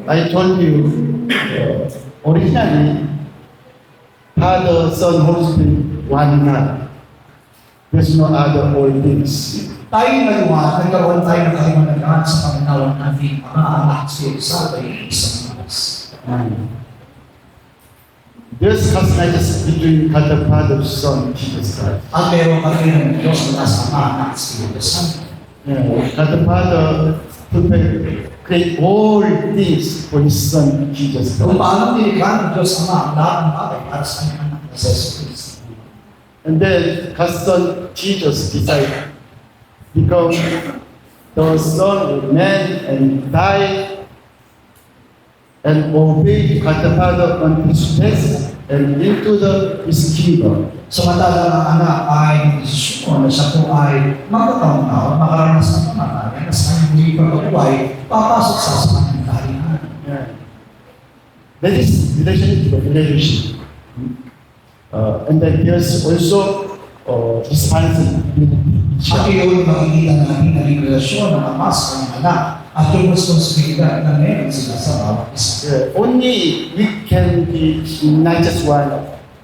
I told you, originally, Father, Son, Holy Spirit, one God. There's no other all things. Tayo nagkaroon tayo ng kalimanaghan sa pananaw ng ating mga anak sa isang Diyos. There's customization between God the Father, Son, Jesus Christ. At meron kami ng Diyos na sa mga anak sa Diyos. God the Father create all things for His Son, Jesus Kung Christ. paano nilikha ng Diyos Ama ang lahat ng bagay para sa kanyang anak na Jesus Christ. And then, God's Son, Jesus, decided become the Son of Man and die and obey God the Father on His death and into His kingdom. Samantalang ang anak ay desisyon na siya po ay magkataon-taon, makaranas ng pamamaraan na sa kanyang muling pagkabuhay, papasok sa kanyang kaharian. That is relationship. And then there's also responsibility. At iyon makikita namin na relasyon ng ama sa kanyang anak at yung responsibilidad na meron sila sa bawat isa. Only we can be not just one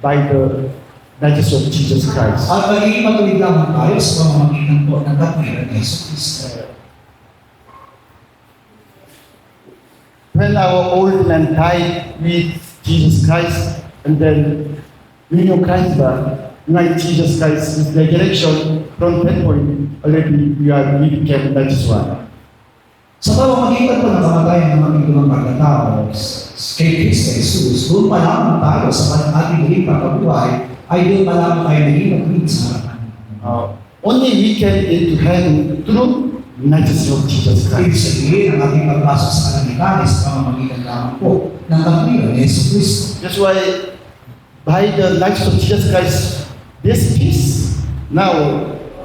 by the righteousness of Jesus Christ. At magiging matuwid lamang tayo sa pamamagitan po ng katwiran ni Jesus Cristo. When our old man died with Jesus Christ, and then we know Christ back, like Jesus Christ is the resurrection from that point, already we became righteous one. Sa pamamagitan po ng kamatayan ng aming lumang pagkatao kay Kristo Jesus, doon pa lamang tayo sa ating muling pagkabuhay, ay doon pa lamang tayo naging matuwid sa harapan. Only we can into heaven through righteousness of Jesus Ibig Christ. sabihin, ang ating pagpasok sa kalangitan sa pamamagitan lamang po ng katwiran ni Jesus Cristo. That's why by the righteousness of Jesus Christ, this peace, now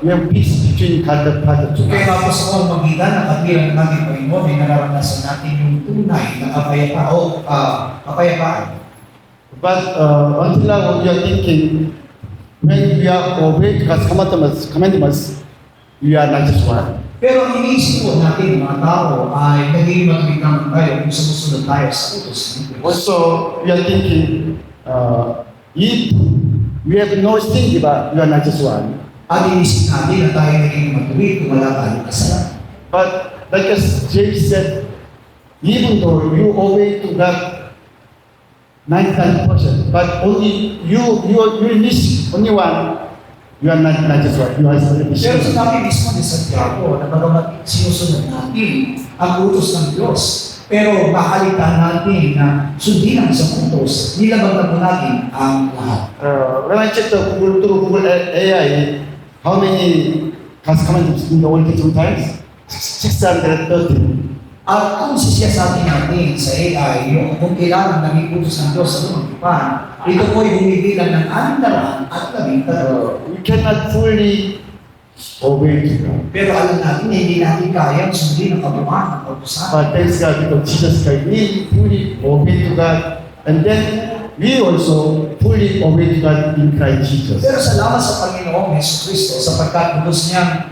we have peace between God the Father to Kaya us. tapos sa pamamagitan ng katwiran ng ating Panginoon, ay nararanasan natin yung tunay na kapayapaan. But until now, we are thinking, when we are obeying God's commandments, we are righteous one. Pero ang iniisip po natin mga tao ay naging matuwid naman tayo kung sumusunod tayo sa utos ng Diyos. Also, we are thinking, if we have no sin, diba, we are righteous one. At iniisip natin na tayo naging matuwid kung wala tayong kasalanan. But like as James said, even though you obey to God 99%, but only you miss only one, you are not righteous one. You are Pero still sinabi mismo ni Santiago na bagamat sinusunod natin ang utos ng Diyos, pero makalitan natin na sundin ang isang utos, nilabag na po natin ang lahat. when I check the Google AI, how many God's commandments in the Old Testament times? 613. At kung sisiyasatin natin sa AI, yung kung kailangan naging utos ng Diyos sa lumang tipan, ito po ay bumibilang ng 613. We cannot fully obey to God. Pero alam natin na hindi natin kayang sundin ang kabuuan ng kautusan. But thanks God because Jesus Christ, we fully obey to God, and then we also fully obey to God in Christ Jesus. Pero salamat sa Panginoong Hesus Kristo sapagkat utos niyang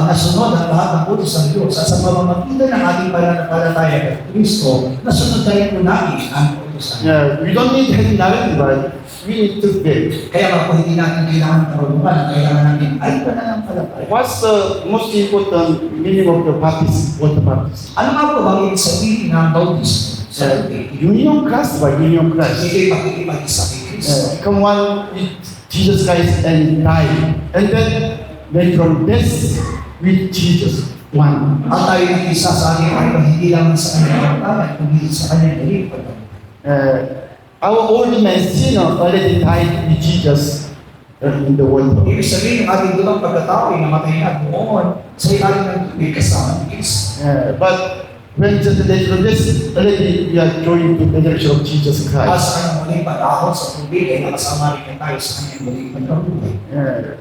nasunod ang lahat ng utos ng Diyos at sa pamamagitan ng ating pananampalataya kay Kristo, nasunod tayo po natin ang utos ng Diyos. Yeah, we don't need heaven knowledge, but we need to faith. Kaya nga po hindi natin kailangan karunungan, ang kailangan natin ay pananampalataya. What's the most important meaning of the baptism? What the baptism? Ano nga po bang ibig sabihin ng bautismo? Sa tubig? Union Christ by Union Christ. Hindi pakikipag-isa kay Kristo. Become one with Jesus Christ and die. And then from this with Jesus, one. At tayo ng isa sa ating ay hindi lang sa kanyang pagkakas, kundi sa kanyang daling pagkakas. Our old man sinner already died with Jesus in the world. Ibig sabihin, yung ating dulang pagkatao ay namatay na noon sa ilalim ng tubig kasama ni Kristo. But when just the day from this, already we are going to the direction of Jesus At Christ. sa kanyang muling pag-ahon sa tubig ay nakasama rin tayo sa kanyang muling pagkabuhay.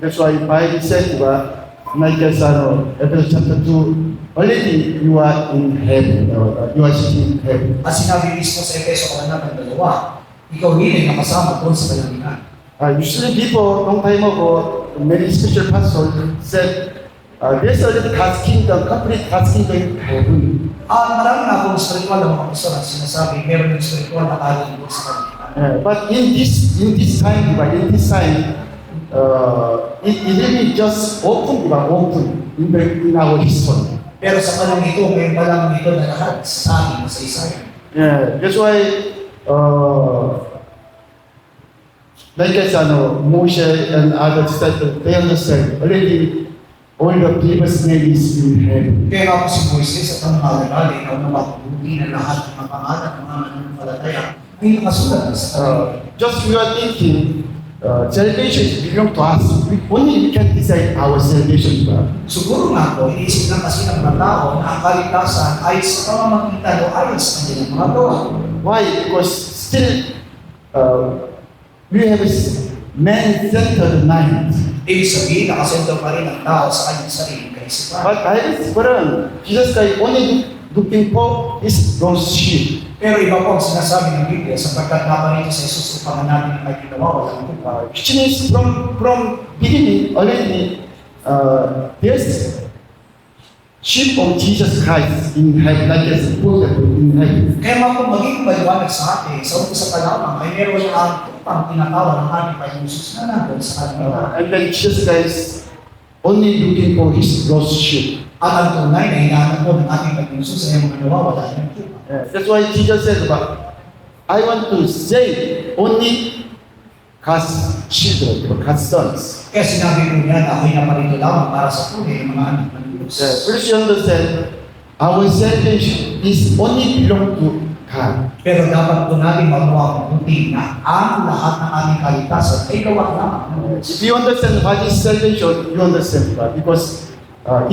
That's why Bible said, like Ephesians chapter 2, already you are in heaven, you are sitting in heaven. At sinabi mismo sa Efeso kabanatang 2, ikaw din ay nakasama doon sa kalangitan. Usually people, long time ago, many scripture pastors said, there's already God's kingdom, complete God's kingdom in heaven. Marami na akong spiritual na mga pastor at sinasabi, meron yung spiritual na kalilibot sa kanila. But in this time, it really just open in our history. Pero sa panahon ito, ngayon pa lang ito na lahat sa ating masaysayan. Yeah, that's why, like I said, Moshe and other disciples, they understand already all the previous names in heaven. Kaya ako si Moises at ang mga lalali na mapapabuti na lahat ng mga pangalan ng mga mananampalataya ay nakasulat na sa kanila. Just we are thinking, salvation belongs to us. Only we can decide our salvation. Siguro nga po, iniisip lang kasi ng mga tao na ang kaligtasan ay sa pamamagitan o ayon sa kanilang mga gawa. Why? Because still, we have a man-centered mind. Ibig sabihin, nakasento pa rin ang tao sa kanyang sariling kaisipan. But Jesus Christ only looking for his lost sheep. Pero iba po ang sinasabi ng Biblia sapagkat naman ito sa Jesus upang namin ang may ginawa walang tupa. Which means from beginning already, there's sheep of Jesus Christ in heaven, like as a prophet in heaven. Kaya mga kung maging maliwanag sa atin, sa umpisa pa lamang ay meron ang tupang tinatawag ng ating Panginoon Jesus na nandun sa kanila. And then Jesus Christ only looking for his lost sheep. At ang tunay na hinahanap po ng ating Panginoon Jesus ay mga nawawala ng tupa. That's why Jesus said, I want to save only God's children, God's sons. Kaya sinabi ko niya na ako'y naparito lamang para sa tunay ng mga anak ng Diyos. First you understand, our salvation is only belong to God. Pero dapat po natin magawa kung kunti na ang lahat ng ating kaligtasan ay gawa lamang. If you understand what is salvation, you understand God. Because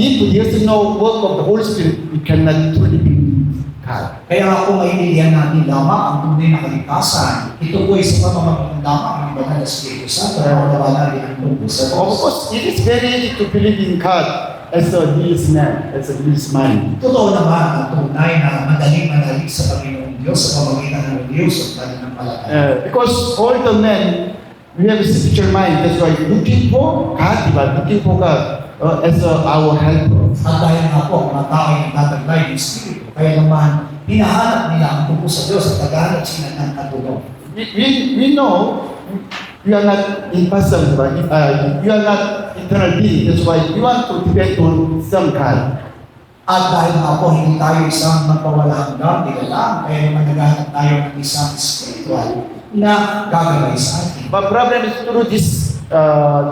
if there's no work of the Holy Spirit, we cannot truly believe God. Kaya nga kung maintindihan natin lamang ang tunay na kaligtasan, ito po ay sa pamamagitan lamang ng Banal na Espiritu Santo na magawa natin ang tungkol sa Of Diyos. course, it is very easy to believe in God as a His man, as a His mind. Totoo naman ang tunay na madaling manalig sa Panginoong Diyos sa pamamagitan ng Diyos at kanyang palataya. Because all the men, we have a spiritual mind. That's why looking for God, looking for God as our helper. At dahil nga po, ang mga tao ay nagtataglay ng Espiritu, kaya naman hinahanap nila ang tungkol sa Diyos at naghahanap sila ng katulong. We know we are not impossible, but we are not eternal being. That's why we want to depend on some God. At dahil nga po, hindi tayo isang magpawala hanggang nilalang, kaya naman naghahanap tayo ng isang spiritual na gagawin sa atin. But problem is through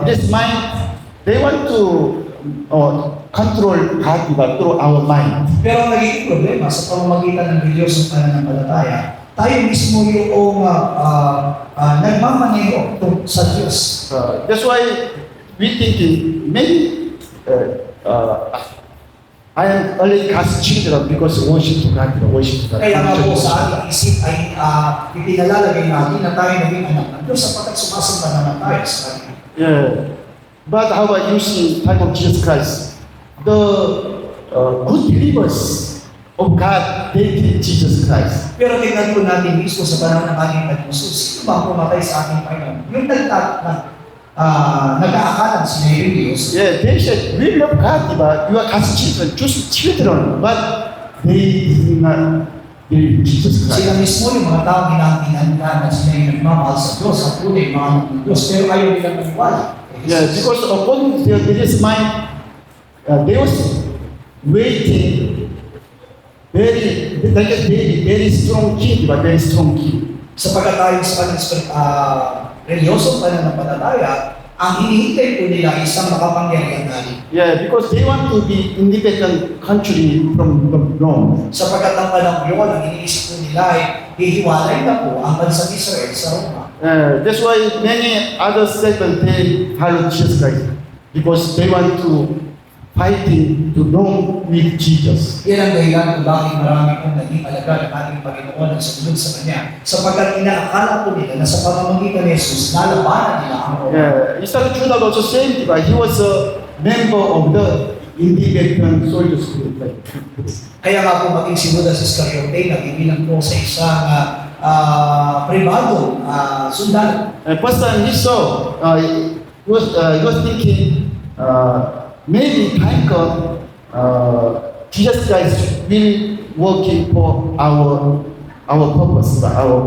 this mind, they want to control God through our mind. Pero ang nagiging problema sa pamamagitan ng Diyos at pananampalataya, tayo mismo yung nagmamaneho sa Diyos. That's why we thinking maybe I am only God's children because worship to God, worship to God. Kaya nga po sa ating isip ay ipinalalagay natin na tayo naging anak ng Diyos sapagkat sumasamba naman tayo sa Kanya. Yeah. But how about you see time of Jesus Christ? The good believers of God, they did Jesus Christ. Pero tingnan po natin mismo sa panahon ng ating Panginoon Jesus, sino ba ang pumatay sa ating Panginoon? Yung nag-aakalan sila yung Diyos. Yeah, they said, we love God, but you are God's children, just children. But they did not believe Jesus Sila Christ. mismo yung mga tao ginangkinangan na sila yung nagmamahal sa Diyos, at tunay mga anak ng Diyos, pero ayaw nilang maniwala. Yeah, because according to their religious mind, they was waiting very strong king, but very strong king. Sapagkat tayo sa kanyang relyoso pananampalataya, ang hinihintay po nila ay isang makapangyarihan natin. Yeah, because they want to be independent country from Rome. Sapagkat ang panahon yun, ang iniisip po nila ay hihiwalay na po ang bansang Israel sa Roma. That's why many other sects they follow Jesus Christ because they want to fighting to Rome with Jesus. Yan ang dahilan kung bakit marami pong naging alagad ng ating Panginoon ang sumunod sa Kanya. Sapagkat inaakala po nila na sa pamamagitan ni Jesus, nalabanan nila ang Roma. Yeah, Isaac Judah also same, but he was a member of the independent soldiers group. Kaya nga po maging si Judas Iscariote, nagibilang po sa isang privado sundalo. First time he saw, he was thinking, maybe time come, Jesus Christ will working for our purpose, our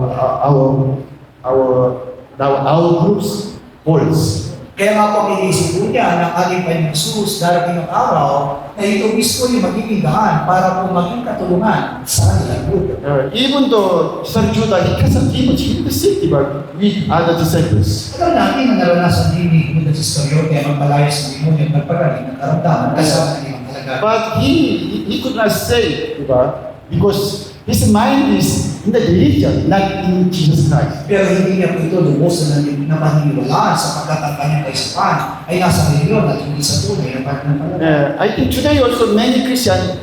group's goals. Kaya nga po iniisip po niya ng ating Panginoong Jesus darating ng araw na ito mismo yung magiging daan para po maging katulungan sa kanilang grupo. Even though Sir Judah, he cast out demons, he was sick with other disciples. Alam natin na naranasan din ni Judas Iscariote ang magpalayas ng demonyo at magpagaling ng karamdaman kasama ng ibang talaga. But he could not say, because his mind is in the religion, not in Jesus Christ. Pero hindi niya po ito lubusan na paniniwalaan sapagkat ang kanyang kaisipan ay nasa reliyon at hindi sa tunay na pananampalataya. I think today also many Christians,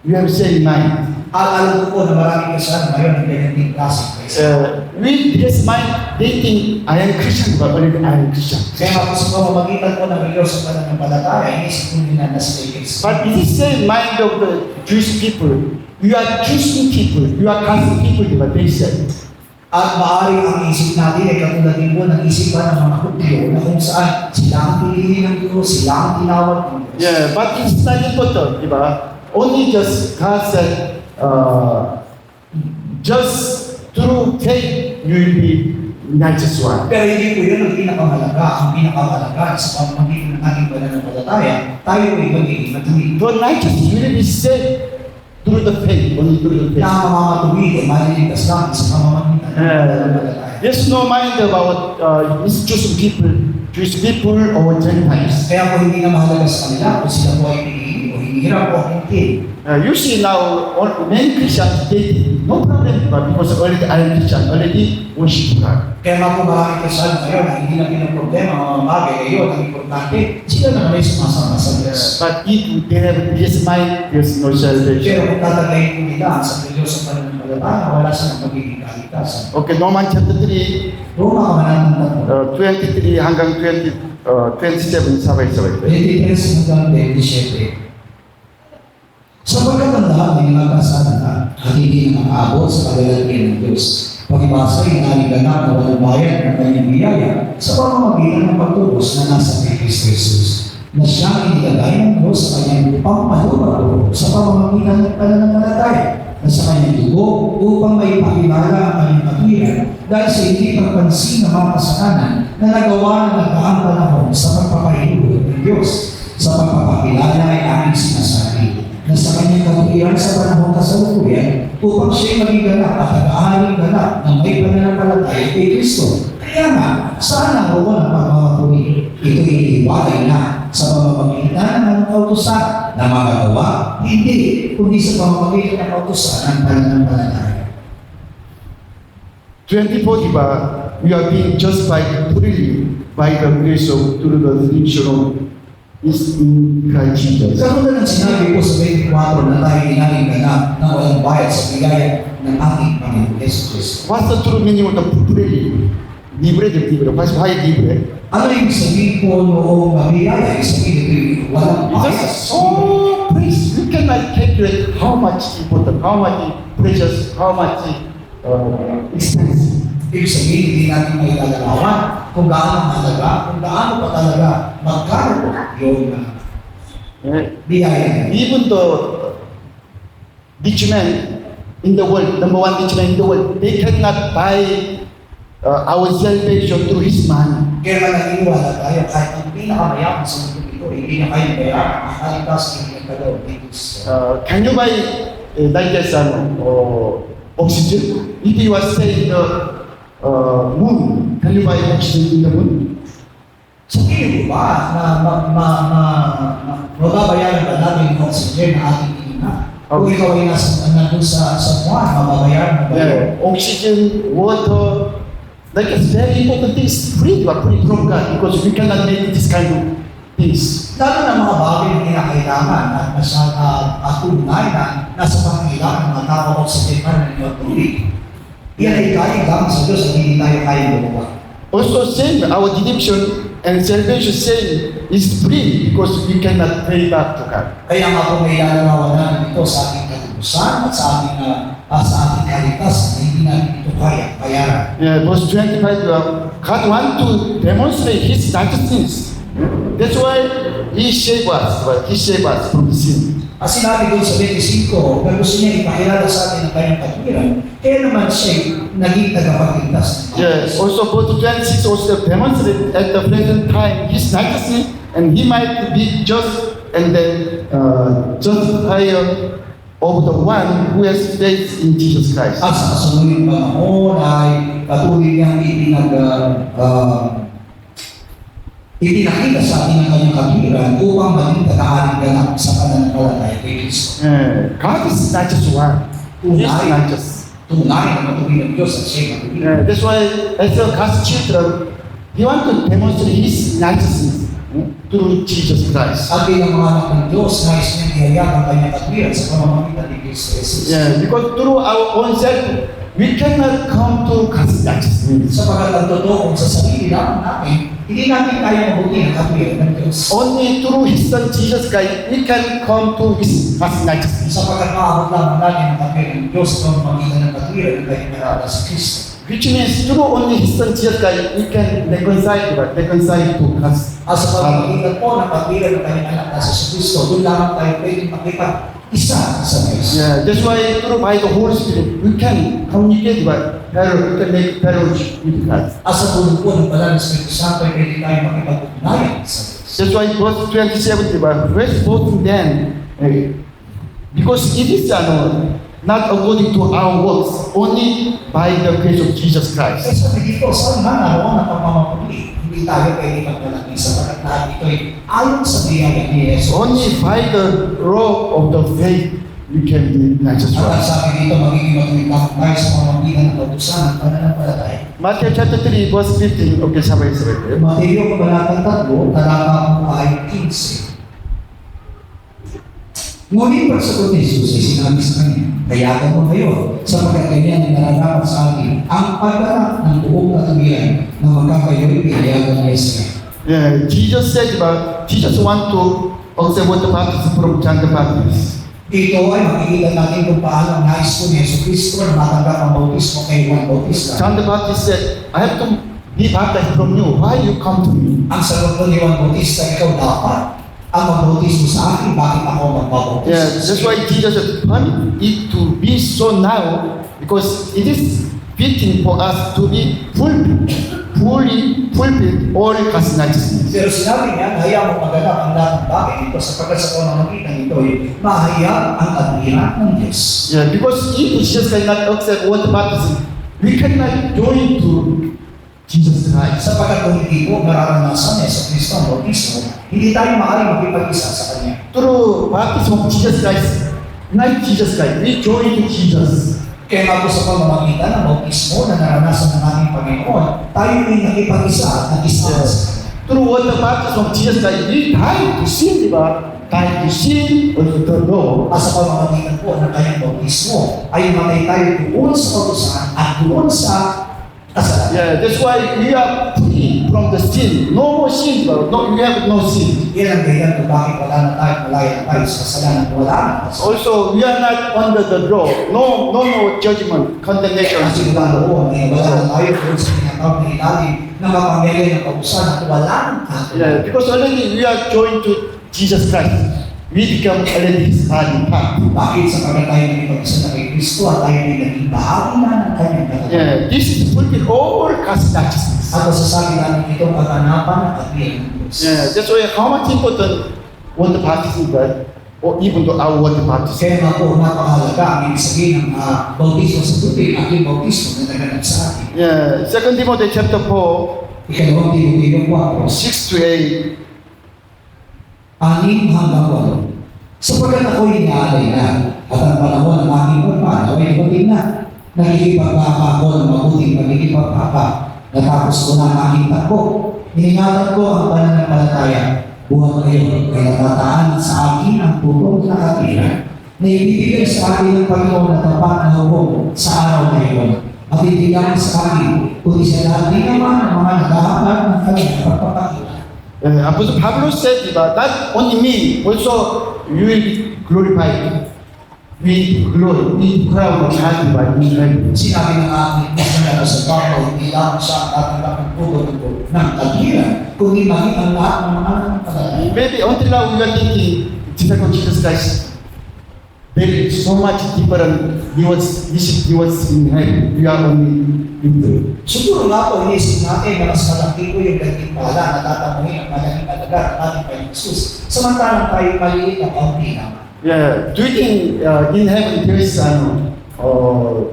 we have same mind. Alam ko po na maraming kasama ngayon ang ganyan klaseng kaisipan. With this mind, they think, I am Christian, but already I am Christian. Kaya nga po sa pamamagitan po ng reliyon sa pananampalataya, inisip po nila na sila But in the same mind of the Jewish people, you are Christian people, you are Catholic people, but they said. At maaari ang isip natin ay katulad din po ng isipan ng mga Hudyo na kung saan sila ang pinili ng Diyos, sila ang tinawag ng Diyos. Yeah, but it's not important, only just God said, just through faith, you will be righteous one. Pero hindi po yun ang pinakamalaga. Ang pinakamalaga sa pamamagitan ng ating pananampalataya, tayo po ay magiging matuwid. For righteousness, you will be saved through the faith, only through the faith. Na ang mamamatuwid ay maliligtas lang sa pamamagitan ng pananampalataya. There's no mind about these Jewish people or Gentiles. Kaya po hindi na mahalaga sa kanila kung sila po ay pinili o hinihirap o hindi. You see now, many Christians, they no problem, because already I am Christian, already worship God. Kaya nga po maraming kasal ngayon na hindi na pinaproblema ang mga bagay ngayon. Ang importante, sila na may sumasama sa Diyos. But if they have this mind, there's no Pero salvation. kung tatagayin po nila sa Diyos sa pananampalataya, wala silang magiging kaligtasan. Okay, Romans chapter 3, Roma kamanatang 23 hanggang 27 sabay-sabay. 23 hanggang 27. Sapagkat ang lahat ng mga kasalanan at hindi na makaabot sa kagalalagyan ng Diyos. Pag-ibasa ay naliganap na walang bayan ng kanyang biyaya sa pamamagitan ng pagtubos na nasa kay Kristo Jesus. Na siyang inilagay ng Diyos sa kanyang pangmalubaro sa pamamagitan ng pananampalataya na sa kanyang dugo upang may pakilala ang kanyang katwiran dahil sa hindi pagpansin ng mga kasalanan na nagawa ng nagdaang panahon sa pagpapahintulot ng Diyos. Sa pagpapakilala ay aming sinasabi na sa kanyang kabutihan sa panahon kasalukuyan upang siya'y maging ganap at nag-aaring ganap na may pananampalataya kay Kristo. Kaya nga, saan ang roon ang pagmamatuloy? Ito'y iiwalay na sa pamamagitan ng kautusan na magagawa, hindi, kundi sa pamamagitan ng kautusan ng pananampalataya. 24, we are being justified freely by the grace of through the redemption is in Christ Jesus. Katulad ng sinabi ko sa 24 na tayo inaling ganap na walang bayad sa bigaya ng ating Panginoon Yesu Cristo. What's the true meaning of the freely? Libre de libre. Why libre? Ano yung sabihin ko noong mabiyaya? Yung sabihin ko walang bayad. It's so precious. You cannot calculate how much important, how much precious, how much expensive. Ibig sabihin, hindi natin may lalarawan kung gaano mahalaga, kung gaano pa talaga magkano yung biyaya. Even the rich men in the world, number one rich man in the world, they cannot buy our salvation through his money. Kaya naniniwala tayo kahit ang pinakamayaman sa mundo ito, hindi na kayo bayaran ang kaligtas ng nagkagawa dito sa Can you buy like this oxygen? If you are staying in the moon, can you buy oxygen in the moon? sa tingin mo ba na mababayaran ba natin yung oxygen na ating ina? Kung ikaw ay nandun sa buwan, mababayaran mo ba yun? Yeah, oxygen, water, like it's very important things. Free, but free from God because we cannot make this kind of things. Lalo na mga bagay na kinakailangan at nasa tunay na nasa pangailangan ng mga tao sa tipan ng inyong tubig. Yan ay kaya lang sa Diyos at hindi tayo kaya gumawa. Also, same our redemption and salvation same is free because we cannot pay back to God. Kaya nga po may lalarawan namin ito sa ating katubusan at sa ating kaligtasan na hindi natin ito kaya bayaran. Yeah, verse 25, God wants to demonstrate His righteousness. That's why He saved us from sin. At sinabi doon sa 25, pero gusto niya ipakilala sa atin ang kanyang katwiran. Kaya naman siya naging tagapagligtas. Yes, also both 26 also demonstrate at the present time his righteousness, and he might be just and then justifier of the one who has faith in Jesus Christ. At sa kasunod panahon ay patuloy niyang ipinakita sa atin ang kanyang katwiran upang maging tagaharing ganap sa pananampalataya kay Kristo. God is not just one. He is not just. Tunay na matuloy ng Diyos at siya'y matuloy. That's why as a God's children, he want to demonstrate his righteousness through Jesus Christ. At bilang mga anak ng Diyos, nais niyang ihayag ang kanyang katwiran sa pamamagitan ni Kristo Jesus. Because through our own self, we cannot come to God's righteousness. Sapagkat ang totoo kung sa sarili lang natin, hindi natin kaya mabuti ang katwiran ng Diyos. Only through His Son Jesus Christ, we can come to His God's righteousness. Sapagkat maabot lamang natin ang katwiran ng Diyos sa pamamagitan ng katwiran ng kanyang narada sa Kristo. Which means through only His Son Jesus Christ, we can reconcile to God's. At sa pamamagitan po ng katwiran ng kanyang anak na sa Kristo, doon lamang tayo pwedeng makipag-isa sa Diyos. That's why through by the Holy Spirit, we can communicate we can make fellowship with God. At sa tulong po ng Banal na Espiritu Santo ay pwede tayo makipag-ugnayan sa Diyos. That's why verse 27, rest both then, because it is not according to our works, only by the grace of Jesus Christ. Kaya sabi dito, saan man naroon ang pagmamapuli, hindi tayo pwede maglalaki sapagkat lahat ito ay ayon sa biyaya ni Jesus. Only by the rope of the faith we can be righteous. At ang sabi dito, magiging matuloy tayo sa pamamagitan ng kautusan ng pananampalataya. Matthew chapter 3, verse 15. Okay, sabay-sabay. Mateo kabanatang 3, talata 4 ay 15. Ngunit pagsagot ni Jesus ay sinabi sa kanya, kayagan mo kayo, sapagkat ganyan ang nararapat sa atin ang pagganap ng buong katwiran na magkakayo'y pinayagan ni Jesus. Jesus said Jesus want to accept water baptism from John the Baptist. Dito ay makikita natin kung paano ang nais po ni Yesu Cristo na matanggap ang bautismo kay Juan Bautista. John the Baptist said, I have to be baptized from you. Why you come to me? Ang sagot po ni Juan Bautista, ikaw dapat ang magbautismo sa akin, bakit ako magbabautismo? That's why Jesus said, permit it to be so now, because it is fitting for us to be fully fulfilled all God's righteousness. Pero sinabi niya, hayaan mo maganap ang lahat ng bagay dito sapagkat sa pamamagitan nito ay mahayag ang katwiran ng Diyos. Because if Jesus cannot accept water baptism, we cannot join to Jesus Christ. Sapagkat kung hindi po mararanasan niya sa Kristo ang bautismo, hindi tayo maaaring makipag-isa sa Kanya. Through baptism of Jesus Christ, not Jesus Christ, we join to Jesus. Kaya nga po sa pamamagitan ng bautismo na naranasan ng ating Panginoon, tayo ay nakipag-isa at nag-isa sa Kanya. Through water baptism of Jesus Christ, we die to sin, di ba? Die to sin, also to law. At sa pamamagitan po ng kanyang bautismo, ay matay tayo doon sa kautusan at doon sa kasalanan. That's why we are free from the sin. No more sin, bro. No, we have no sin. Yan ang dahilan kung bakit wala na tayo, malaya na tayo sa kasalanan, wala na kasalanan. Also, we are not under the law. No judgment, condemnation. Kasi doon, wala na tayo doon sa pinatawag na ilalim ng mapamilya ng kautusan at wala ng kasalanan. Because already we are joined to Jesus Christ. We become already His body part. Bakit sapagkat tayo nagpag-isa na kay Kristo at tayo ay naging bahagi na ng kanyang katawan. This is fulfill all God's righteousness. At masasabi namin itong kaganapan at katwiran ng Diyos. That's why how much important water baptism God, or even to our water baptism. Kaya nga po, napakahalaga ang ibig sabihin ng bautismo sa tubig at yung bautismo na naganap sa atin. 2 Timothy chapter 4, Ikalawang Timoteo 4, 6 to 8. 6 hanggang 8. Sapagkat ako'y inaalay na at ang panahon ng aking pagpanaw ay dumating na. Nakikipagpapa ako ng mabuting pagkikipagpapa. Natapos ko na ang aking takbo. Iningatan ko ang pananampalataya. Buhat kayo kay natataan sa akin ang putong na katwiran na ibibigay sa akin ng Panginoon na tapat na hukom sa araw na iyon. At hindi lang sa akin, kundi sa lahat din naman ang mga naghahanap ng kanyang pagpapakita. Apostle Pablo said, not only me, also you will be glorified. We crown of heaven by me. Sinabi ng ating missionary sa Pablo, hindi lang siya ang tatanggap ng puto ng katwiran, kundi maging ang lahat ng mga nanampalataya. Maybe until now we are thinking, Jesus Christ, there is so much different rewards, rewards in heaven. We are only in the. Siguro nga po, inisip natin na mas malaki po yung gantimpala na tatamuhin ang malaking alaga ng ating Panginoon Jesus. Samantalang tayo maliit na kaunti naman. Yeah, do you think in heaven there is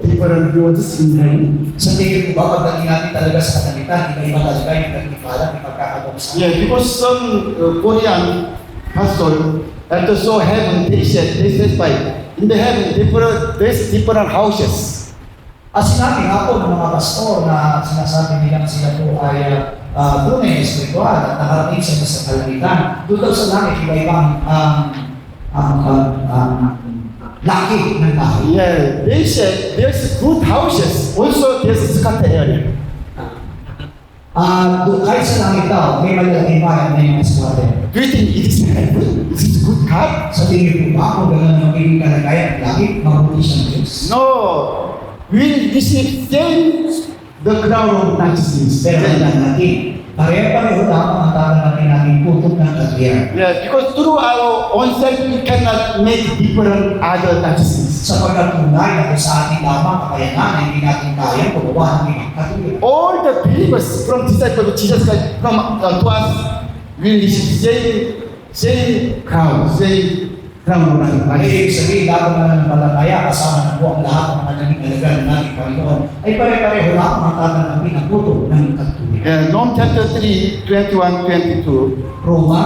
different rewards in heaven? Sa tingin ko ba, pagdating natin talaga sa katangitan, iba-iba talaga yung gantimpala, may pagkakabagsak. Yeah, because some Korean pastor after saw heaven, they specify in the heaven there's different houses. At sinabi nga po ng mga pastor na sinasabi nila na sila po ay doon ay espiritual at nakarating sila sa kalangitan. Doon daw sa langit, iba-ibang laki ng tao. Yeah, they said there's good houses. Also, there's scatter area. Kahit sa langit daw, may malalaking bayan na yung eskwate. Do you think it is heaven? Is it good God? Sa tingin po ba, kung gano'n ang magiging kalagayan ng langit, mabuti siyang Diyos. No, we receive same the crown of righteousness. Pero natin, pare-pareho lamang ang tatanapin natin putok ng katwiran. Yeah, because through our own self we cannot make different other righteousness. Sapagkat tunay na sa ating lamang kakayanan na hindi natin kaya gumawa ng ibang katwiran. All the believers from disciples of Jesus Christ from to us will receive same crown of Ibig righteousness. sabihin, lahat ng mananampalataya kasama ng buong lahat ng mga naging alaga ng ating Panginoon ay pare-pareho lamang ang tatanapin ang putok ng katwiran. Yeah, Rome chapter 3, 21, 22. Roma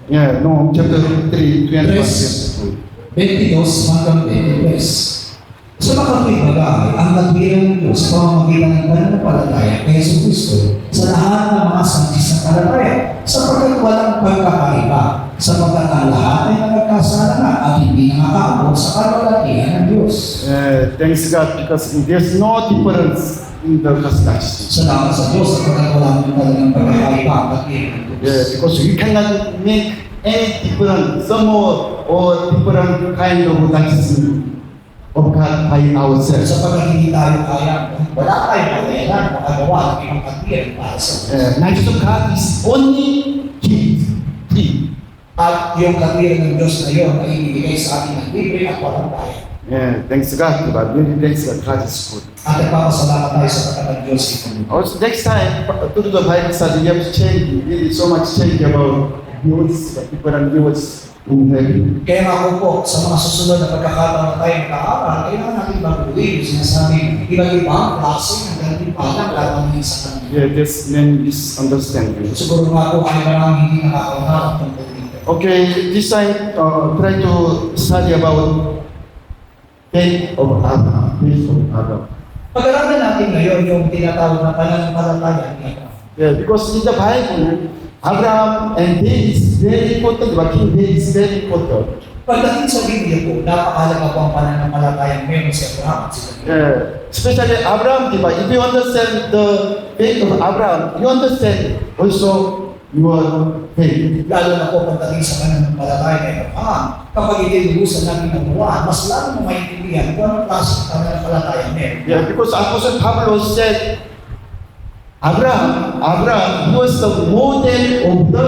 Yeah, Rome chapter 3, 21, 22. 22 hanggang 23. Sa makatuwid bagay, ang nagbilang ng Diyos sa pamamagitan ng pananampalataya kay Yesu Cristo sa lahat ng mga santis na kalalaya, sapagkat walang pagkakaiba, sapagkat ang lahat ay nagkasala na at hindi nakakaabot sa kalwalatian ng Diyos. Thanks God because there's no difference in the righteousness. Salamat sa Diyos sapagkat wala naman talagang pagkakaiba ang pagkirin ng Diyos. Yeah, because we cannot make any different, some more or different kind of righteousness of God by ourselves. Sapagkat hindi tayo kaya, wala tayong kakayanan makagawa ng ibang katwiran para sa Diyos. Righteousness of God is only free. At yung katwiran ng Diyos na yun ay ibigay sa atin ng libre at walang bayad. Yeah, thanks God, but really thanks God, God is good. At nagpapasalamat tayo sa katapat ng Diyos ito. Also, next time, to do the Bible study, you have to change, really so much change about views, the different views in heaven. Kaya nga po, sa mga susunod na pagkakataon na tayo nakaaral, kailangan natin baguhin yung sinasabing iba't ibang klase ng ganting palang gagawin sa kanila. Yeah, this man misunderstanding. Siguro nga po ay maraming hindi nakakaunawang tungkol dito. Okay, this time, try to study about faith of Abraham. Faith of Abraham. Pag-aralan natin ngayon yung tinatawag na pananampalataya ni Abraham. Yeah, because in the Bible, Abraham and David is very important. But King David is very important. Pagdating sa Biblia po, napakahalaga po ang pananampalatayang meron si Abraham at si David. Yeah, especially Abraham, diba? If you understand the faith of Abraham, you understand also your faith. Lalo na po pagdating sa pananampalataya ni Abraham, kapag itinubusan natin ang buwan, mas lalo mo maintindihan kung anong klase ng pananampalatayang meron. Yeah, because Apostle Pablo said, Abraham was the model of the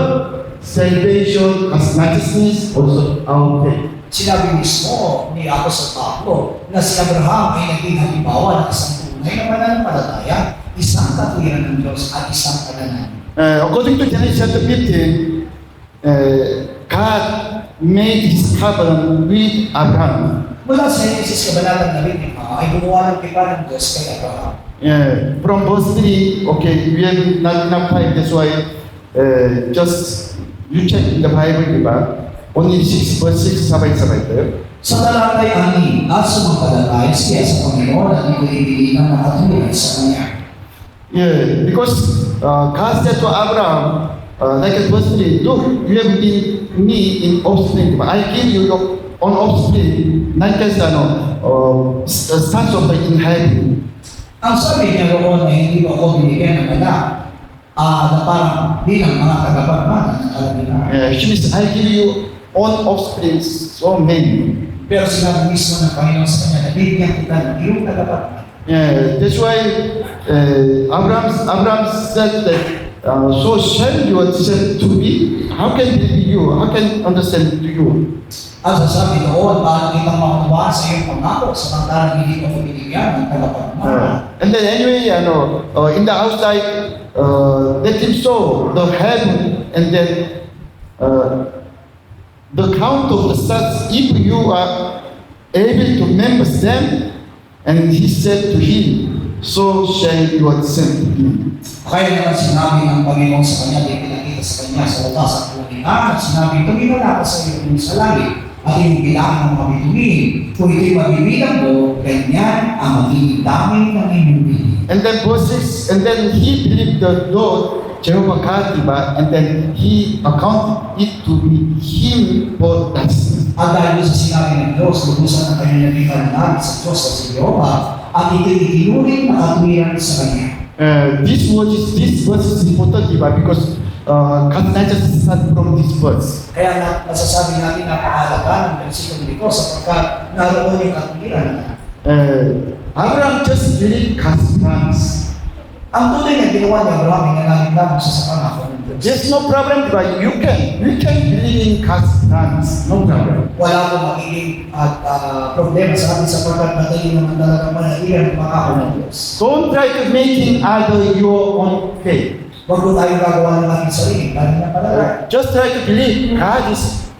salvation as righteousness, also our faith. Sinabi mismo ni Apostol Pablo na si Abraham ay naging halimbawa ng isang tunay na pananampalataya, isang katwiran ng Diyos at isang kananan. According to Genesis chapter 15, God made His covenant with Abraham. Mula sa Genesis kabanatang 15, ay gumawa ng tipan ng Diyos kay Abraham. Yeah, from verse 3, okay, we have not enough time, that's why just you check in the Bible, diba? Only 6 verse 6, sabay-sabay tayo. Sa talatay 6, at sumampalataya siya sa Panginoon at ipinibigay ng makatulad sa Kanya. Yeah, because God said to Abraham, like at verse 3, look, you have been me in offspring, I give you your own offspring, not just sons of the inheritance. Ang sabi niya roon ay hindi ko ako binigyan ng anak na parang bilang mga tagapagmana ng kalamitan. She means, I give you own offspring, so many. Pero sinabi mismo ng Panginoon sa kanya na bigyan kita ng iyong tagapagmana. Yeah, that's why Abraham said that so shall you understand to me? How can it be you? How can understand to you? Ang sasabi doon, paano kitang makuha sa iyong pangako sa pangarang hindi mo binigyan ng kalapagmana. And then anyway, in the outside, let him show the heaven, and then the count of the stars, if you are able to remember them. And he said to him, so shall your descent be. Kaya naman sinabi ng Panginoon sa kanya, di pinakita sa kanya sa wakas at kuningan, at sinabi, tumingala ka sa iyo sa langit, at yung bilangan ng mga bituin. Kung ito'y mabibilang mo, ganyan ang magiging dami ng inyong bituin. And then verse 6, and then he believed the Lord, Jehovah God, diba? And then he accounted it to be him for righteousness. At dahil sa sinabi ng Diyos, lubusan ang kanyang nabitan namin sa Diyos at sa Jehovah, at ito'y itinuring na katuwiran sa kanya. This verse is important, diba? Because God not just start from this verse. Kaya nasasabi natin napakahalaga ng versikulo nito sapagkat naroon yung katuwiran na. Abraham just believed God's promise. Ang tunay na ginawa ni Abraham ay nanalig lamang siya sa pangako ng Diyos. There's no problem, but you can believe in God's promise. No problem. Wala akong magiging problema sa atin sapagkat madali naman talaga manalihan ng pangako ng Diyos. Don't try to make other your own faith. Huwag mo tayong gagawa ng ating sarili, dahil na palala. Just try to believe God is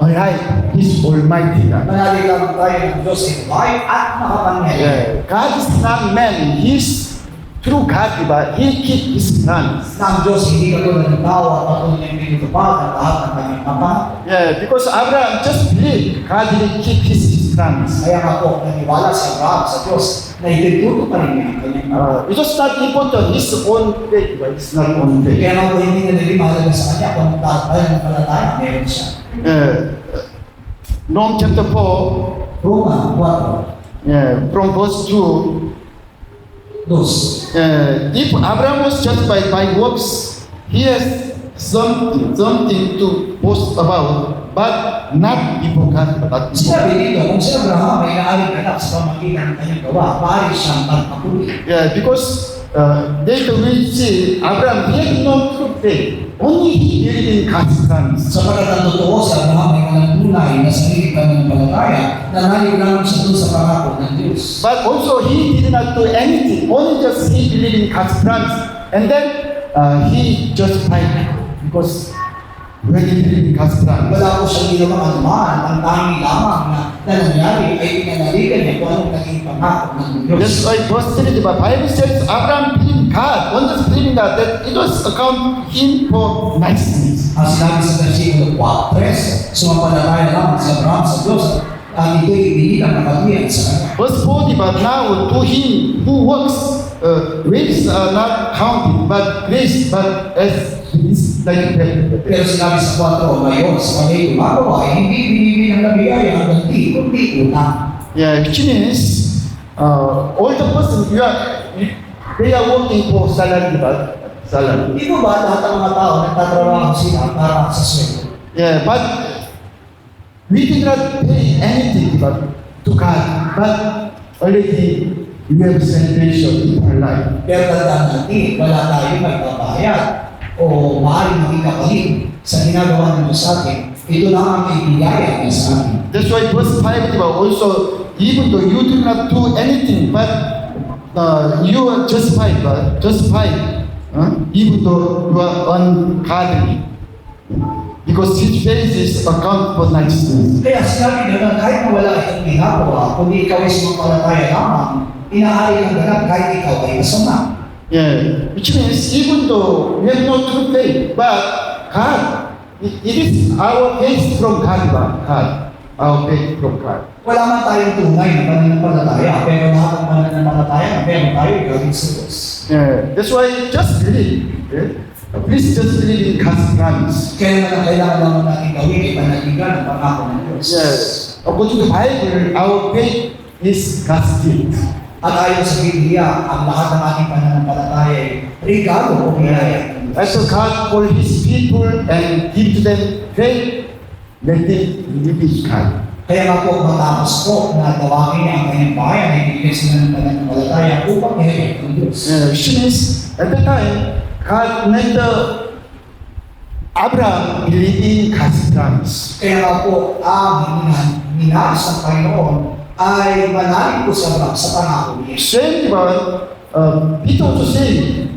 alright. He's Almighty God. Manalig lamang tayo ng Diyos ay buhay at makapangyarihan. God is not man. He's true God, but He keep His plans. Na ang Diyos hindi katulad ng tao at patuloy niyang pinutupad ang lahat ng kanyang pangako. Because Abraham just believed God didn't keep His plans. Kaya nga po, naniwala si Abraham sa Diyos na itututo pa rin niya ang kanyang pangako. It was not important his own faith, but it's not own faith. Kaya nga po hindi na naging mahalaga sa kanya kung tayo ng palataya, meron siya. Rome chapter 4, Roma 4, from verse 2, Dos. if Abraham was justified by works, he has something to boast about, but not before God. But Sinabi dito, kung si Abraham ay naaring ganap sa pamagitan ng kanyang gawa, pari siyang magpapuli. because later we see Abraham, he had no true faith. Only he believed in God's plans. Sapagat ang totoo, si Abraham ay walang tunay na sarili pananampalataya na nanalig lamang siya doon sa pangako ng Diyos. But also he did not do anything. Only just he believed in God's plans. And then he justified because when he believed in God's plans. Wala po siyang ginawang anuman, ang tanging lamang na nangyari ay pinanaligan niya kung anong naging pangako ng Diyos. That's why verse 3, the Bible says Abraham believed God. One just believing that it was account him for righteousness. Ang sinabi sa versikulo 4:3, sumampalataya lamang si Abraham sa Diyos at ito'y ibinilang na katuwiran sa kanya. Verse 40, but now to him who works, wages are not counted, but grace, but as is like that. Pero sinabi sa 4, ngayon sa kanya'y gumagawa ay hindi binibilang na biyaya ang ganti, kundi utang. Which means all the person they are working for salary, but salary. Di ba lahat ng mga tao nagtatrabaho sila para sa sweldo? But we did not pay anything but to God, but already we have salvation in our life. Pero tandaan natin, wala tayong magbabayad o maaaring maging kapalit sa ginagawa ng Diyos sa atin. Ito lang ang ibigaya niya sa atin. That's why verse 5 also, even though you do not do anything, but you are justified, even though you are ungodly. Because his faith is account for righteousness. Kaya sinabi nila kahit na wala itong ginagawa, kundi ikaw ay sumampalataya lamang, inaari ang ganap kahit ikaw ay masama. Which means even though we have no true faith, but God, it is our faith from God, our faith from God. Wala man tayong tunay na pananampalataya, pero lahat ng pananampalataya na meron tayo galing sa Diyos. That's why just believe. Please just believe in God's promise. Kaya naman kailangan naman natin gawin ay panaligan ang pangako ng Diyos. According to the Bible, our faith is God's gift. At ayon sa Biblia, ang lahat ng ating pananampalataya ay regalo o biyaya. As so God called His people and give to them faith, let them believe in God. Kaya nga po matapos po na tawagin niya ang kanyang bayan ay bigyan sila ng pananampalataya upang ihayag ng Diyos. Which means, at the time, God made Abraham believe in God's promise. Kaya nga po, ang minahas ng Panginoon ay manalig po sa pangako niya. Same about Peter also saying,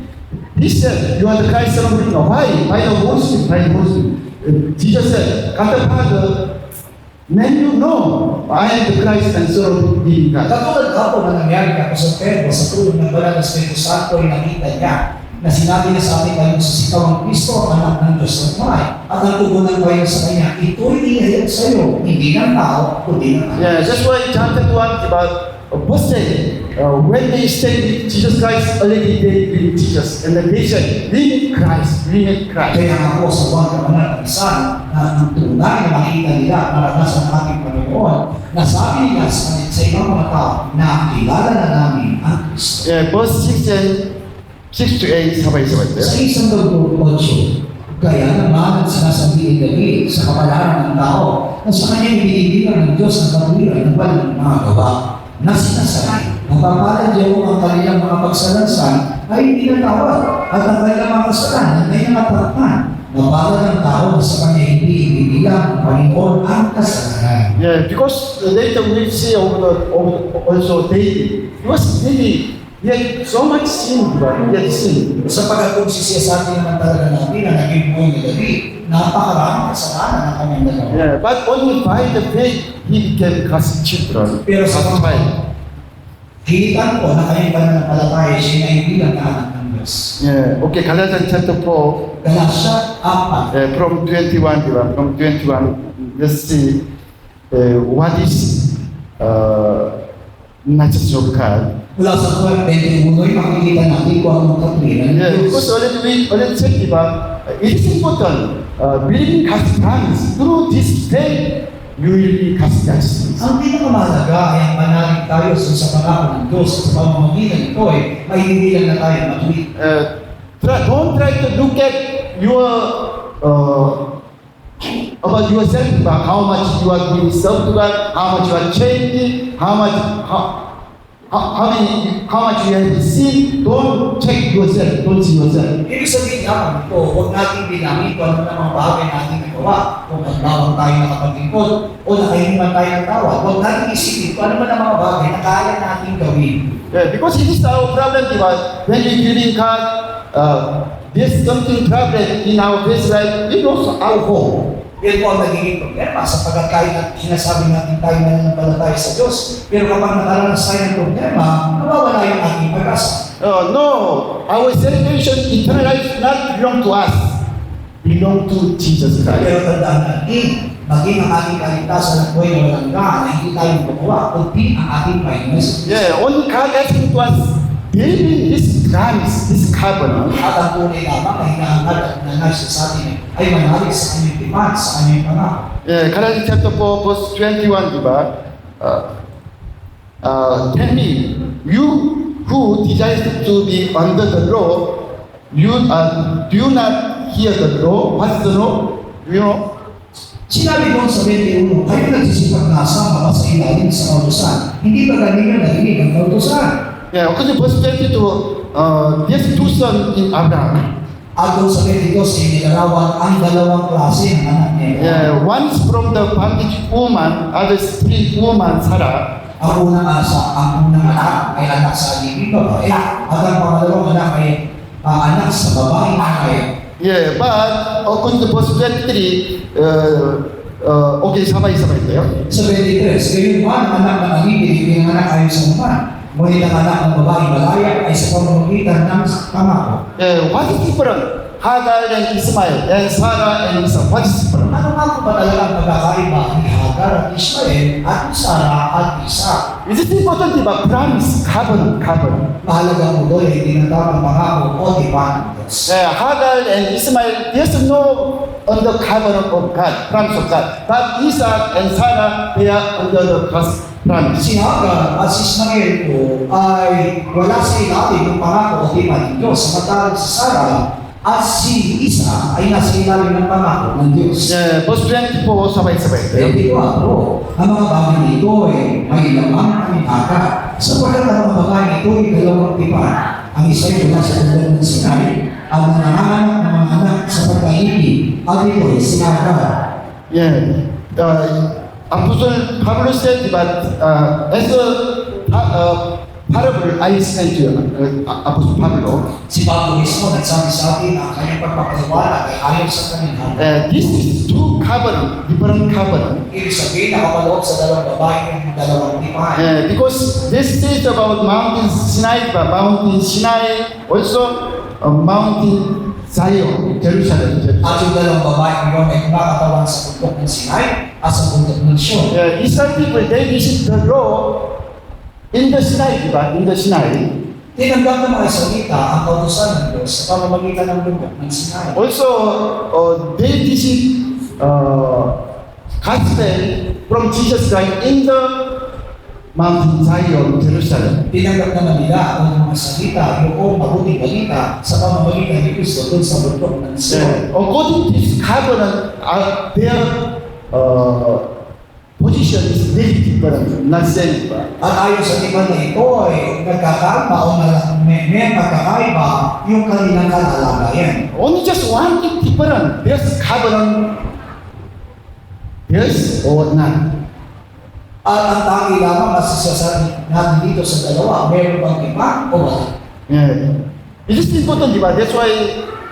he said, you are the Christ Son of God. Why? By the Holy Spirit, by the Holy Spirit. Jesus said, God the Father, then you know, I am the Christ and Son of the living God. Katulad ka po na nangyari ka po sa Pedro sa tulong ng Banal na Espiritu Santo ay nakita niya na sinabi niya sa atin tayo sa sikaw ang Kristo, ang anak ng Diyos ng May, at ang tugunan ko sa kanya, ito'y inihayag sa iyo, hindi ng tao, kundi ng Diyos. Yeah, that's why John 1 about birthday. When they stayed with Jesus Christ, already they believe Jesus. And then they said, bring Christ, bring it Christ. Kaya nga po sa buwan kamanal ng isan na ang tunay na makita nila naranasan ng ating Panginoon, nasabi niya sa ibang mga tao na kilala na namin ang Kristo. Yeah, verse 6 to 8, sabay-sabay Sa there. isang Dugtong 8, kaya naman ang sinasabi ni David sa kapalaran ng tao na sa kanya ibinibigyan ng Diyos ang katuwiran ng walang mga gawa na sinasabi. Napapalad niyo ang kanilang mga pagsalansan ay hindi natawad at ang kanilang mga kasalanan ay nakatakpan. Napalad ang tao na sa kanya hindi ibibilang ng Panginoon ang kasalanan. Yeah, because later we see also David. He was really, he had so much sin, but he had sin. Sapagat kung sisiyasatin naman talaga natin na naging buhay ni David, napakaraming kasalanan ng kanyang dalawa. Yeah, but only by the faith he became God's children. Pero sa God's child. Hilitan ko na kanyang pananampalataya siya ay bilang na anak ng Diyos. Yeah, okay, Galatians chapter 4, Galasya 4. from 21, diba? From 21, let's see what is message of God. Mula sa 21 ay makikita natin kung anong katwiran ng Yeah, because Diyos. we already said, diba? It is important. Believing God's promise through this faith, you will be God's justice. Ang pinakamahalaga ay ang manalig tayo sa pangako ng Diyos at sa pamamagitan ito ay mahihigilan na tayo matuwid. Don't try to look at your about yourself, about how much you are being served to God, how much you are changing, how much you have received. Don't check yourself, don't see yourself. Ibig sabihin naman ito, huwag natin bilangin kung ano na mga bagay natin nagawa. Kung halimbawa tayo nakapaglingkod o nakahiman tayo ng tawad, huwag natin isipin kung ano man ang mga bagay na kaya natin gawin. Yeah, because it is our problem, diba? When we believe in God, there's something problem in our face life, it was our home. Yan po ang nagiging problema sapagkat kahit na sinasabi natin tayo nananampalataya sa Diyos, pero kapag nakaranas tayo ng problema, nawawala yung ating pag-asa. No, our salvation, eternal life, not belong to us, belong to Jesus Christ. Pero tandaan natin, maging ang ating kaligtasan at buhay na walang gaan na hindi tayo magawa, kundi ang ating Panginoon. Yeah, only God asking to us, believe in this promise, this covenant. At ang tunay lamang na hinaangad at nanay sa atin ay manalig sa kanyang tipan, sa kanyang pangako. Yeah, Galatians chapter 4, verse 21, diba? Tell me, you who desire to be under the law, you do not hear the law. What's the law? Do you know? Sinabi doon sa 21, kayo nagsisipag na asama sa ilalim sa kautusan. Hindi ba ganyan narinig ang kautusan? Yeah, according to verse 22, there's two sons in Abraham. At doon sa 22, inilarawan ang dalawang klase ng anak niya. Yeah, one is from the bondage woman, other is free woman, Sarah. Ang unang anak ay anak sa alipin babae. At ang pangalawang anak ay anak sa babae na kaya. Yeah, but according to verse 23, okay, sabay-sabay tayo. Sa 23, gayon man ang anak ng alipin, yung anak ayon sa uman. Ngunit ang anak ng babae malaya ay sa pamamagitan ng pangako. What is different? Hagar and Ismail, and Sarah and Isaac. What is different? Ano nga po ba talaga ang pagkakaiba ni Hagar at Ismael at ni Sarah at Isaac? Is it important diba? Promise, covenant. Mahalaga mo doon ay tinatawag pangako o tipan ng Diyos. Hagar and Ismail, there's no on the covenant of God, promise of God. But Isaac and Sarah, they are under the promise. Si Hagar at si Ismael po ay wala sa ilalim ng pangako o tipan ng Diyos. Samantalang si Sarah at si Isa ay nasa ilalim ng pangako ng Diyos. Verse 24, sabay-sabay tayo. 24, ang mga bagay nito ay may lamang ang haka. Sapagkat ang mga bagay nito ay dalawang tipan. Ang Israel mula sa tundok ng Sinai, ang nanganganak ng mga anak sa pagkaibig, at ito'y sinaka. Yeah. Apostle Pablo said that as a parable I explained to Apostle Pablo, Si Pablo mismo nagsabi sa atin ang kanyang pagpapaliwanag ay ayon sa kanyang this is two covenant, different covenant. ibig sabihin nakapaloob sa dalawang babae ng dalawang tipahan. Because this is about Mountain Sinai, but Mountain Sinai also Mountain Zion, Jerusalem. At yung dalawang babae ngayon ay kumakatawan sa bundok ng Sinai at sa bundok ng Sion. Israel people, they visit the law in the Sinai, diba? In the Sinai. Tinanggap ng mga Israelita ang kautusan ng Diyos sa pamamagitan ng bundok ng Sinai. Also, they visit gospel from Jesus Christ in the Mountain Zion, Jerusalem. Tinanggap naman nila ang mga salita, yung mabuting balita sa pamamagitan ni Kristo doon sa bundok ng Sion. According to this covenant, their position is very different, not same. At ayon sa tipan na ito ay nagkakaiba o may magkakaiba yung kanilang kalalagayan. Only just one thing different. There's covenant, yes or none. At ang tangi lamang masasasabi natin dito sa dalawa, meron bang iba o wala? Yeah. It is important, diba? That's why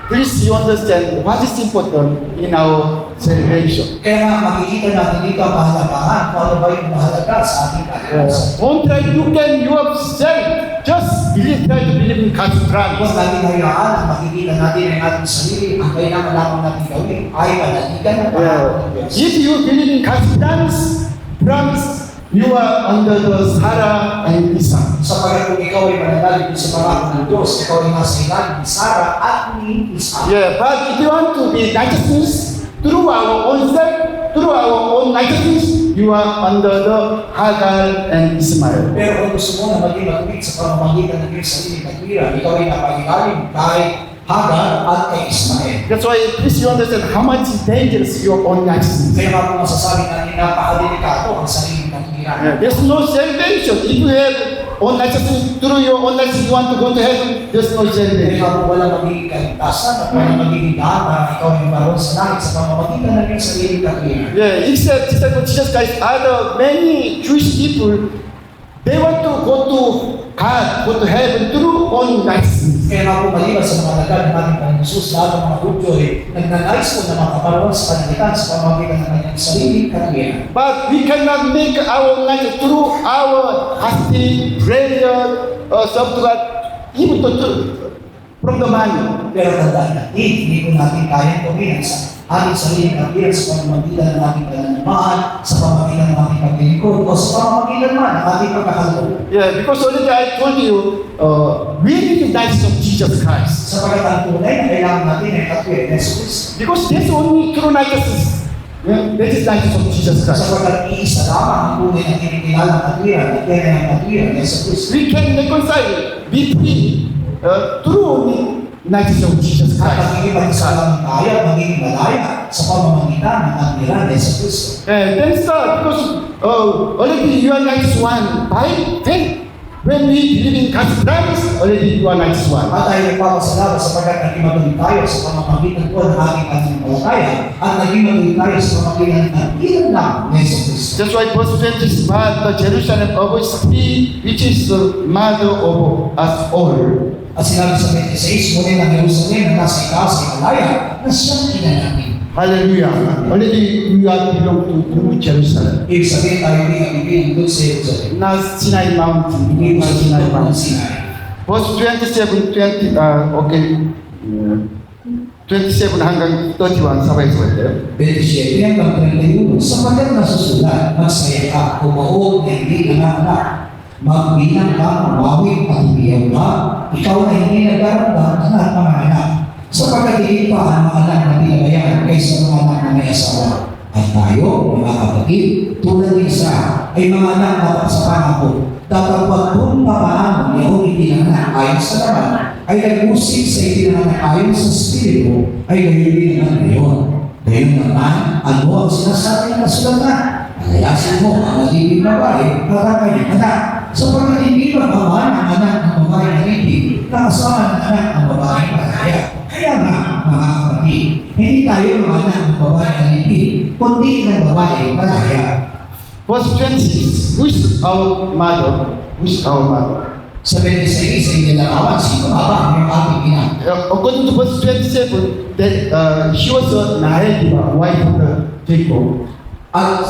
please you understand what is important in our celebration. Kaya nga makikita natin dito ang kahalagahan kung ano ba yung mahalaga sa ating kalagasan. Don't try to look at yourself. Just try to believe in God's Huwag promise. natin hayaan ang makikita natin ang ating sarili, ang kailangan lamang natin gawin ay panaligan ng pangako ng Diyos. If you believe in God's promise, you are under the Sarah and Isaac. Sapagat kung ikaw ay mananalig sa pangako ng Diyos, ikaw ay nasa ilalim ni Sarah at ni Isaac. Yeah, but if you want to be righteousness through our own self, through our own righteousness, you are under the Hagar and Ismael. Pero kung gusto mo na maging matubig sa pamamagitan ng iyong sarili katwiran, ikaw ay napag-ilalim kay Hagar at kay Ismael. That's why please you understand how much dangerous your own righteousness. Kaya nga po masasabi natin napakadelikado ang sarili katwiran. There's no salvation. If you have own righteousness, through your own righteousness, you want to go to heaven, there's no Kaya salvation. nga po walang magiging kaligtasan at walang magiging daan para ikaw ay maroon sa langit sa pamamagitan ng iyong sarili katwiran. Yeah, except Jesus Christ, other many Jewish people, they want to go to God, go to heaven through own righteousness. Kaya nga po maliban sa mga lagad ng ating Panginoon Jesus, lahat ng mga Hudyo ay nagnanais po na makaparoon sa kanilitan sa pamamagitan ng kanyang sarili katwiran. But we cannot make our life through our fasting, prayer, self to God, even from the money. Pero tandaan natin, hindi po natin kayang gawin ang ating sarili katwiran sa pamamagitan ng ating pananamaan, sa pamamagitan ng ating paglilingkod, o sa pamamagitan man ng ating pagkakaloob. Yeah, because already I told you, we need the righteousness of Jesus Christ. Sapagat ang tunay na kailangan natin ay katwiran ng Jesus. Because there's only true righteousness. Yeah, that is righteousness of Jesus Christ. Sapagat iisa lamang ang tunay na kinikilala ng katwiran at yan ay ang katwiran ng Jesus. We can reconcile, be free, through only righteousness of Jesus At Christ. magiging magkasalang tayo at magiging malaya sa pamamagitan ng katwiran ng Jesus. Then start, because already you are righteous one by faith. When we believe in God's promise, already you are righteous one. At tayo nagpapasalamat sapagkat naging matuloy tayo sa pamamagitan po ng ating pananampalataya at naging matuloy tayo sa pamamagitan ng ilan lang ng Jesus. That's why verse 20 is the Jerusalem of He, which is the mother of us all. At sinabi sa 26, muli ng Jerusalem na nasa ikaw sa Himalaya na siyang ina natin. Hallelujah. Already we are belong to New Jerusalem. Ibig sabihin tayo hindi ang ibilang doon sa Jerusalem. Now Sinai Mountain. Hindi mo sa Sinai Sinai ng Mountain. Sinai. Verse 27, 20, okay. 27 hanggang 31, sabay-sabay tayo. 27 hanggang 31, sapagkat nasusulat, magsaya ka, kumaog na hindi nanganak. Magbilang ka, mawawin at umiyaw ka. Ikaw na hindi nagdaramdam at mga anak. Sapagkat hindi pa ang mga anak na pinabayaan kaysa mga anak na may asawa. At tayo, mga kapatid, tulad ng isa, ay mga anak dapat sa pangako. Dapat wag kung papaano yung itinanganak ayon sa laman, ay nag-usig sa itinanganak ayon sa Espiritu, ay gayon din naman ngayon. Gayon naman, ano ang sinasabi ng kasulatan? Palayasin mo ang nagiging babae para kanyang anak. Sapagkat hindi magmamahal ang anak ng babae na hindi, asawa ng anak ng babaeng malaya. Kaya nga, mga kapatid, hindi tayo mga anak ng babaeng alipin, kundi ng babaeng malaya. Verse 26, who is our mother? Who is our mother? Sa 26, sa inilarawan, sino nga ba ang ating ina? According to verse 27, that she was a Nael, wife of Jacob. At,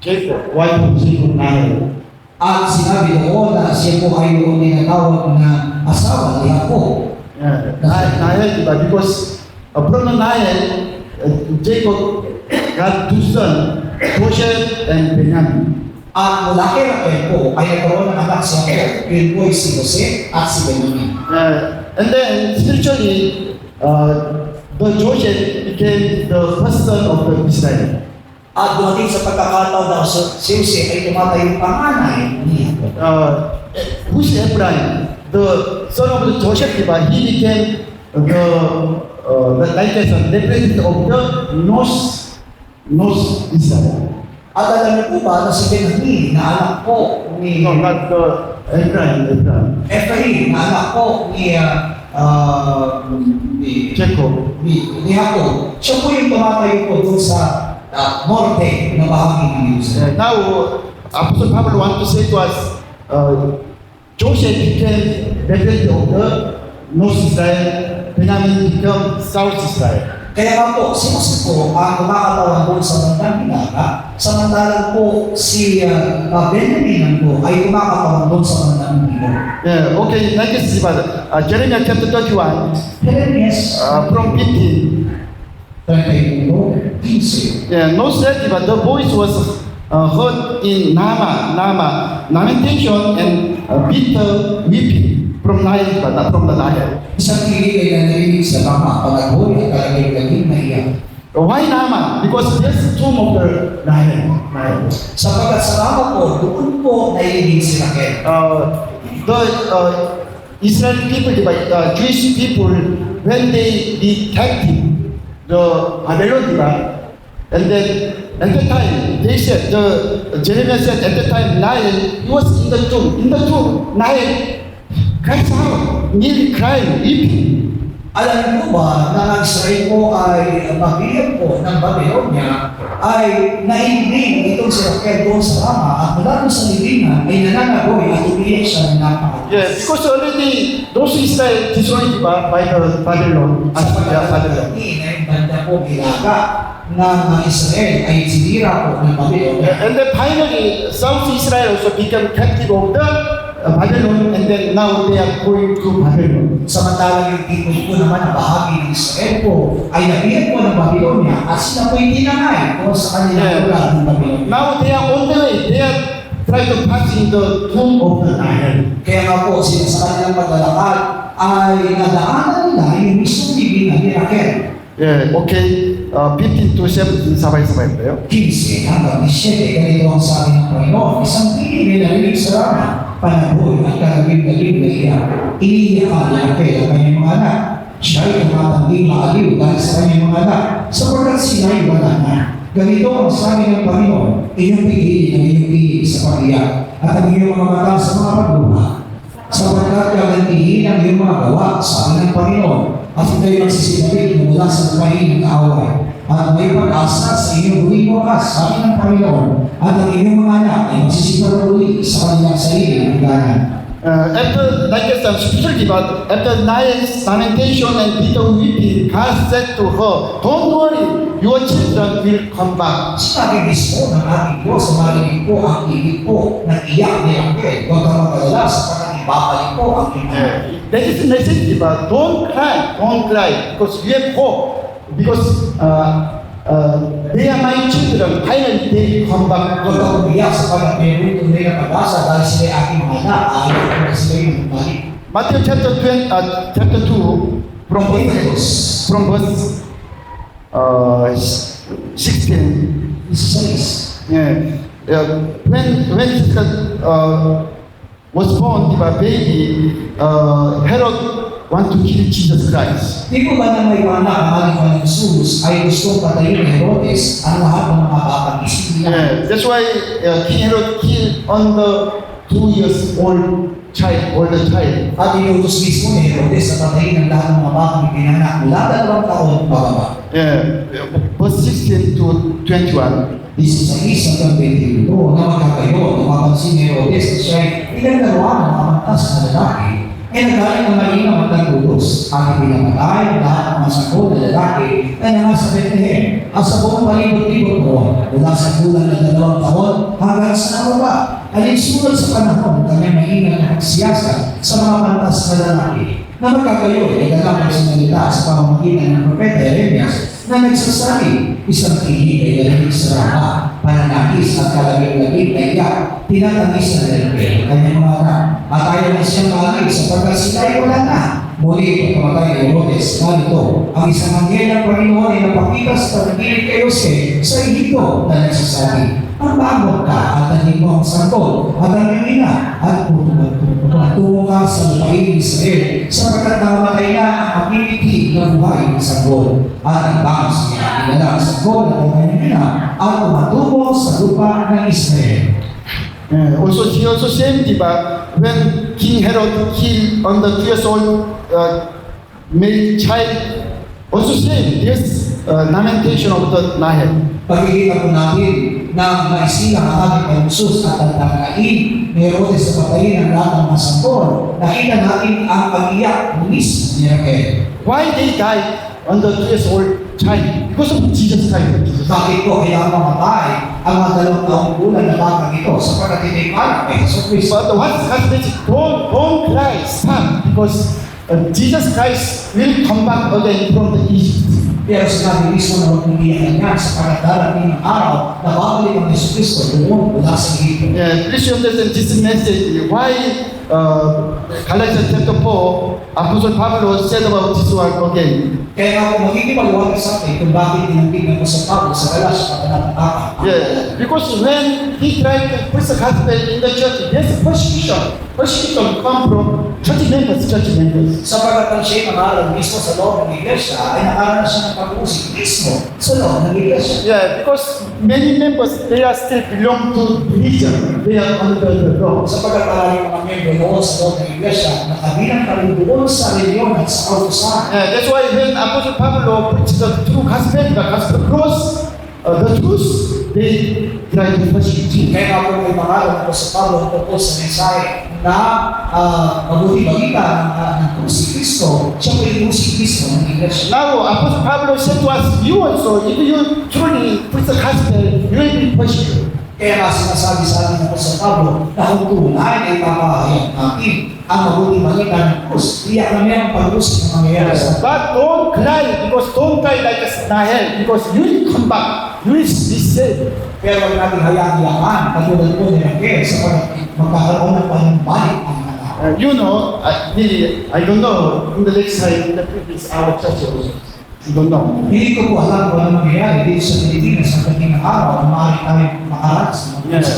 Jacob, wife of Jacob, Nael. at sinabi doon na siya po ay yung tinatawag na asawa ni Jacob. Nael, because from the Nael, Jacob got two sons, Joseph and Benjamin. At mula kay Raquel po ay nagkaroon ng anak si Jacob. Yun po ay si Jose at si Benjamin. And then spiritually, the Joseph became the first son of the Israel. At dumating sa pagkakataon na si Jose ay tumatayong panganay ni Jacob. Who's Abraham? The son of the Joseph, he became the like as a representative of the North Israel. At alam niyo po ba na si Benjamin na anak po ni No, not the Abraham. Ephraim, na anak po ni Jacob. ni Jacob. Siya po yung tumatayo po doon sa norte na bahagi ng Jerusalem. Now, Apostle Paul want to say to us, Joseph became representative of the North Israel, Benjamin became South Israel. Kaya nga po, si Jose po ang kumakatawan doon sa bandang Hilaga, samantalang po si Benjamin po ay kumakatawan doon sa bandang Hilaga. Yeah, okay, like this is Jeremiah chapter 31, Jeremias, from 15. 31:15. Yeah, no said, but the voice was heard in lamentation and bitter weeping from Nile, but not from the Nile. Isang kilig ay narinig sa Rama, panaghoy at kalagay-laging naiyak. Why Naaman? Because there's tomb of the Nile. Sapagkat sa Rama po, doon po nailig si Raquel. The Israeli people, the Jewish people, when they be captive, the Babylon, and then at the time they said, Jeremiah said at the time Nile, he was in the tomb. In the tomb, Nile cries out, nearly crying, weeping. Alam niyo ba na ang Israel po ay mabiyak po ng Babylonia ay naiibig itong si Raquel doon sa Rama at mula doon sa libingan ay nananagoy at umiyak siya ng napakalakas. Yeah, because already those Israel destroyed by the Babylon, as Babylon. Ang banda po Hilaga ng Israel ay sinira po ng Babylonia. And then finally, South Israel also became captive of the Babylon, and then now they are going to Babylon. Samantalang yung people po naman na bahagi ng Israel po ay nabiyak po ng Babylonia at sila po yung tinangay po sa kanilang lugar ng Babylonia. Now they are on the way. They are trying to pass in the tomb of the Nile. Kaya nga po sila sa kanilang paglalakad ay nadaanan nila yung mismong libingan ni Raquel. Yeah, okay. 15 to 17, sabay-sabay tayo. 15 hanggang 17, ganito ang sabi ng Panginoon, isang piling na narinig sa Rama, panahon at kalaging-galing na iyak. Iniiyakan ni Raquel ang kanyang mga anak. Siya ay tumatanging maaliw dahil sa kanyang mga anak, sapagkat sila ay wala na. Ganito ang sabi ng Panginoon, inyong pigilin ang inyong pilig sa pag-iyak at ang inyong mga mata sa mga pagluha. Sapagkat gagantihin ang iyong mga gawa, sabi ng Panginoon, at ito'y magsisinabik mula sa lupain ng kaaway. At may pag-asa sa inyong huling wakas, sabi ng Panginoon, at ang inyong mga anak ay magsisiparuli sa kanilang sarili ng ganan. After, like I said, especially about after Nile's lamentation and bitter weeping, God said to her, "Don't worry, your children will come back." Sinabi mismo ng ating Diyos sa marinig po ang ibig po ng iyak ni Raquel. Huwag kang mag-alala sapagkat ibabalik po ang inyong. That is the message about don't cry, because you have hope, because they are my children. Finally, they will come back. Huwag kang umiyak sapagkat meron tunay na pag-asa dahil sila ay aking mga anak. Ayaw ko na sila yung bumalik. Matthew chapter 2, from verse 16. This is When Jesus was born, the baby, Herod want to kill Jesus Christ. Di ko ba na may panak ang aling Panginoong Jesus ay gustong patayin ni Herodes ang lahat ng mga batang isip niya. That's why King Herod killed on the 2 years old child, older child. At inutos mismo ni Herodes na patayin ang lahat ng mga batang ipinanganak mula 2 taon pababa. Verse 16 to 21. 16 hanggang 22 na magkakayo, napapansin ni Herodes na siya'y pinaglaruan ng mga mantas na lalaki, ay nagaling ang mainam at nagtulos. Ang ipinamatay ang lahat ng mga sakot na lalaki ay nasa Bethlehem at sa buong palibot-libot noon, mula sa bulan ng 2 taon hanggang sa nababa. Alinsunod sa panahon ng kanyang mainam na pagsiyasa sa mga mantas na lalaki, na magkakayo ay ganap ang sinalita sa pamamagitan ng propeta Jeremias na nagsasabi, isang tinig ay lalagig sa Rama, pananakis at kalagig-lagig na iyak, tinatangis na lalagig ang kanyang mga anak. At ayaw na siyang maalig sapagkat sila ay wala na. Muli, pagkamatay ni Herodes, narito, ang isang anghel ng Panginoon ay napakita sa panaginip kay Jose sa Ehipto na nagsasabi, magbangon ka at tanin mo ang sanggol at ang iyong ina at tungo ka sa lupain ni Israel sapagkat namamatay na ang pagmimiti ng buhay ng sanggol at ang bangs niya pinala ang sanggol at ang kanyang ina at tumatungo sa lupa ng Israel. Also, he also said, diba, when King Herod killed on the 2 years old male child, also said, yes, lamentation of the Nahel. Pagkikita po natin na maisilang ang ating Panginoon at ang tangkain ni Herodes sa patayin ng lahat ng mga sanggol, nakita natin ang pag-iyak mismo ni Raquel. Why they died on the 2 years old child? Because of Jesus Christ. Bakit po kaya mamatay ang mga 2 taong gulang na batang ito sapagkat hindi parang kay Jesus Cristo? But what's happening? Don't cry, stop, because Jesus Christ will come back again from the Egypt. Pero sinabi mismo na huwag umiiyak niya sapagkat darating ang araw na babalik ang Jesus Cristo doon mula sa Egypt. Please understand this message. Why Galatians chapter 4, Apostle Pablo said about this one again. Kaya nga kung magiging maliwanag sa atin kung bakit tinanggig ng Apostol Pablo sa Galatia kabanatang 4. Because when he tried to preach the gospel in the church, there's persecution. Persecution come from church members. Sapagkat ang siya'y nangaral mismo sa loob ng iglesia ay nakaranas siya ng pag-uusig mismo sa loob ng iglesia. Because many members, they are still belong to religion. They are under the law. Sapagkat maraming mga membro noon sa loob ng iglesia na kabilang pa rin doon sa reliyon at sa kautusan. That's why when Apostle Pablo preached the true gospel, the gospel cross, the truth, they try to persecute him. Kaya nga po may pangalan ako sa Pablo tungkol sa mensahe na mabuti balita ng si Kristo, siya po yung si Kristo ng iglesia. Now, Apostle Pablo said to us, you also, if you truly preach the gospel, you will be persecuted. Kaya nga sinasabi sa atin ako sa Pablo na kung tunay ay papahayag natin ang mabuti balita ng krus, iyak na ang pag-usap ng mangyayari sa atin. But don't cry, because don't cry like a Nahel, because you will come back, you will be saved. Pero huwag natin hayaan iyakan, katulad po ni Raquel, sapagkat magkakaroon ng panumbalik ang mga tao. You know, I don't know, in the next time, in the previous our church also. I don't know. Hindi ko po alam kung ano mangyayari dito sa Pilipinas sa dating ng araw na maaari tayo makaranas.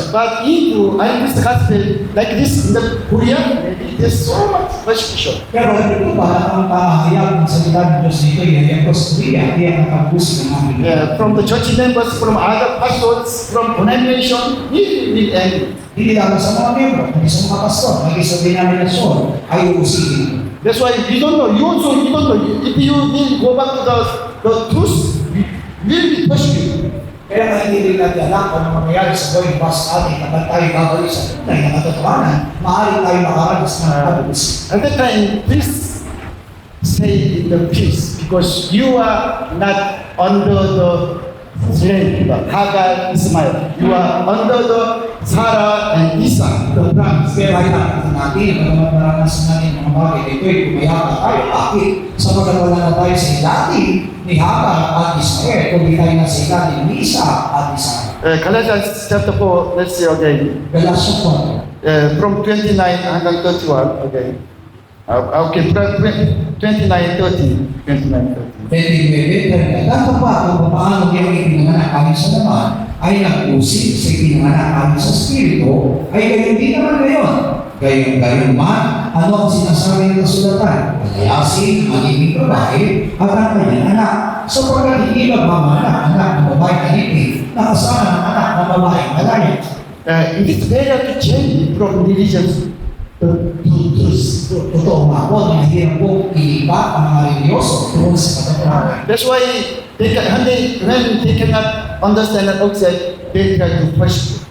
But if I preach the gospel like this in the Korea, maybe there's so much persecution. Pero hindi ko ba ang pahayag ng salita ng Diyos dito ay ang Korea, hindi ang pag-usap ng amin. From the church members, from other pastors, from denomination, we will end. Hindi lang sa mga membro, hindi sa mga pastor, hindi sa denominasyon ay uusipin. That's why we don't know. You also you don't know. If you will go back to the truth, we will be persecuted. Kaya nga hindi rin natin alam kung ano mangyayari sa going past atin kapag tayo babalik sa tunay na katotohanan, maaari tayo makaranas ng pag-usip. At that time, please stay in the peace because you are not under the slave, Hagar, Ismail. You are under the Sarah and Isaac, the brothers. Kaya ay natin natin, pagkamat maranasan natin mga bagay, ito'y pumayaka tayo, bakit? Sapagkat wala na tayo sa ilati ni Hagar at Ismael, kundi tayo na sa ilati ni Isa at Isa. Galatians chapter 4, let's see again. Galasya po. From 29 hanggang 31, again. Okay, 29, 30. 29, 30. Pwede bebe, dapat pa kung paano yung ipinanganak amin sa laman ay nag-usip sa ipinanganak amin sa Espiritu, ay gayon din naman ngayon. Gayon man, ano ang sinasabi ng kasulatan? Palayasin, magiging babae, at ang kanyang anak. Sapagkat hindi magmamanak anak ng babae na hindi, nakasama ng anak ng babae malaya. It is better to change from religion Totoo nga po, mahirap po iiba ang mga religyoso doon sa katotohanan. That's why when they cannot understand and accept, they try to question.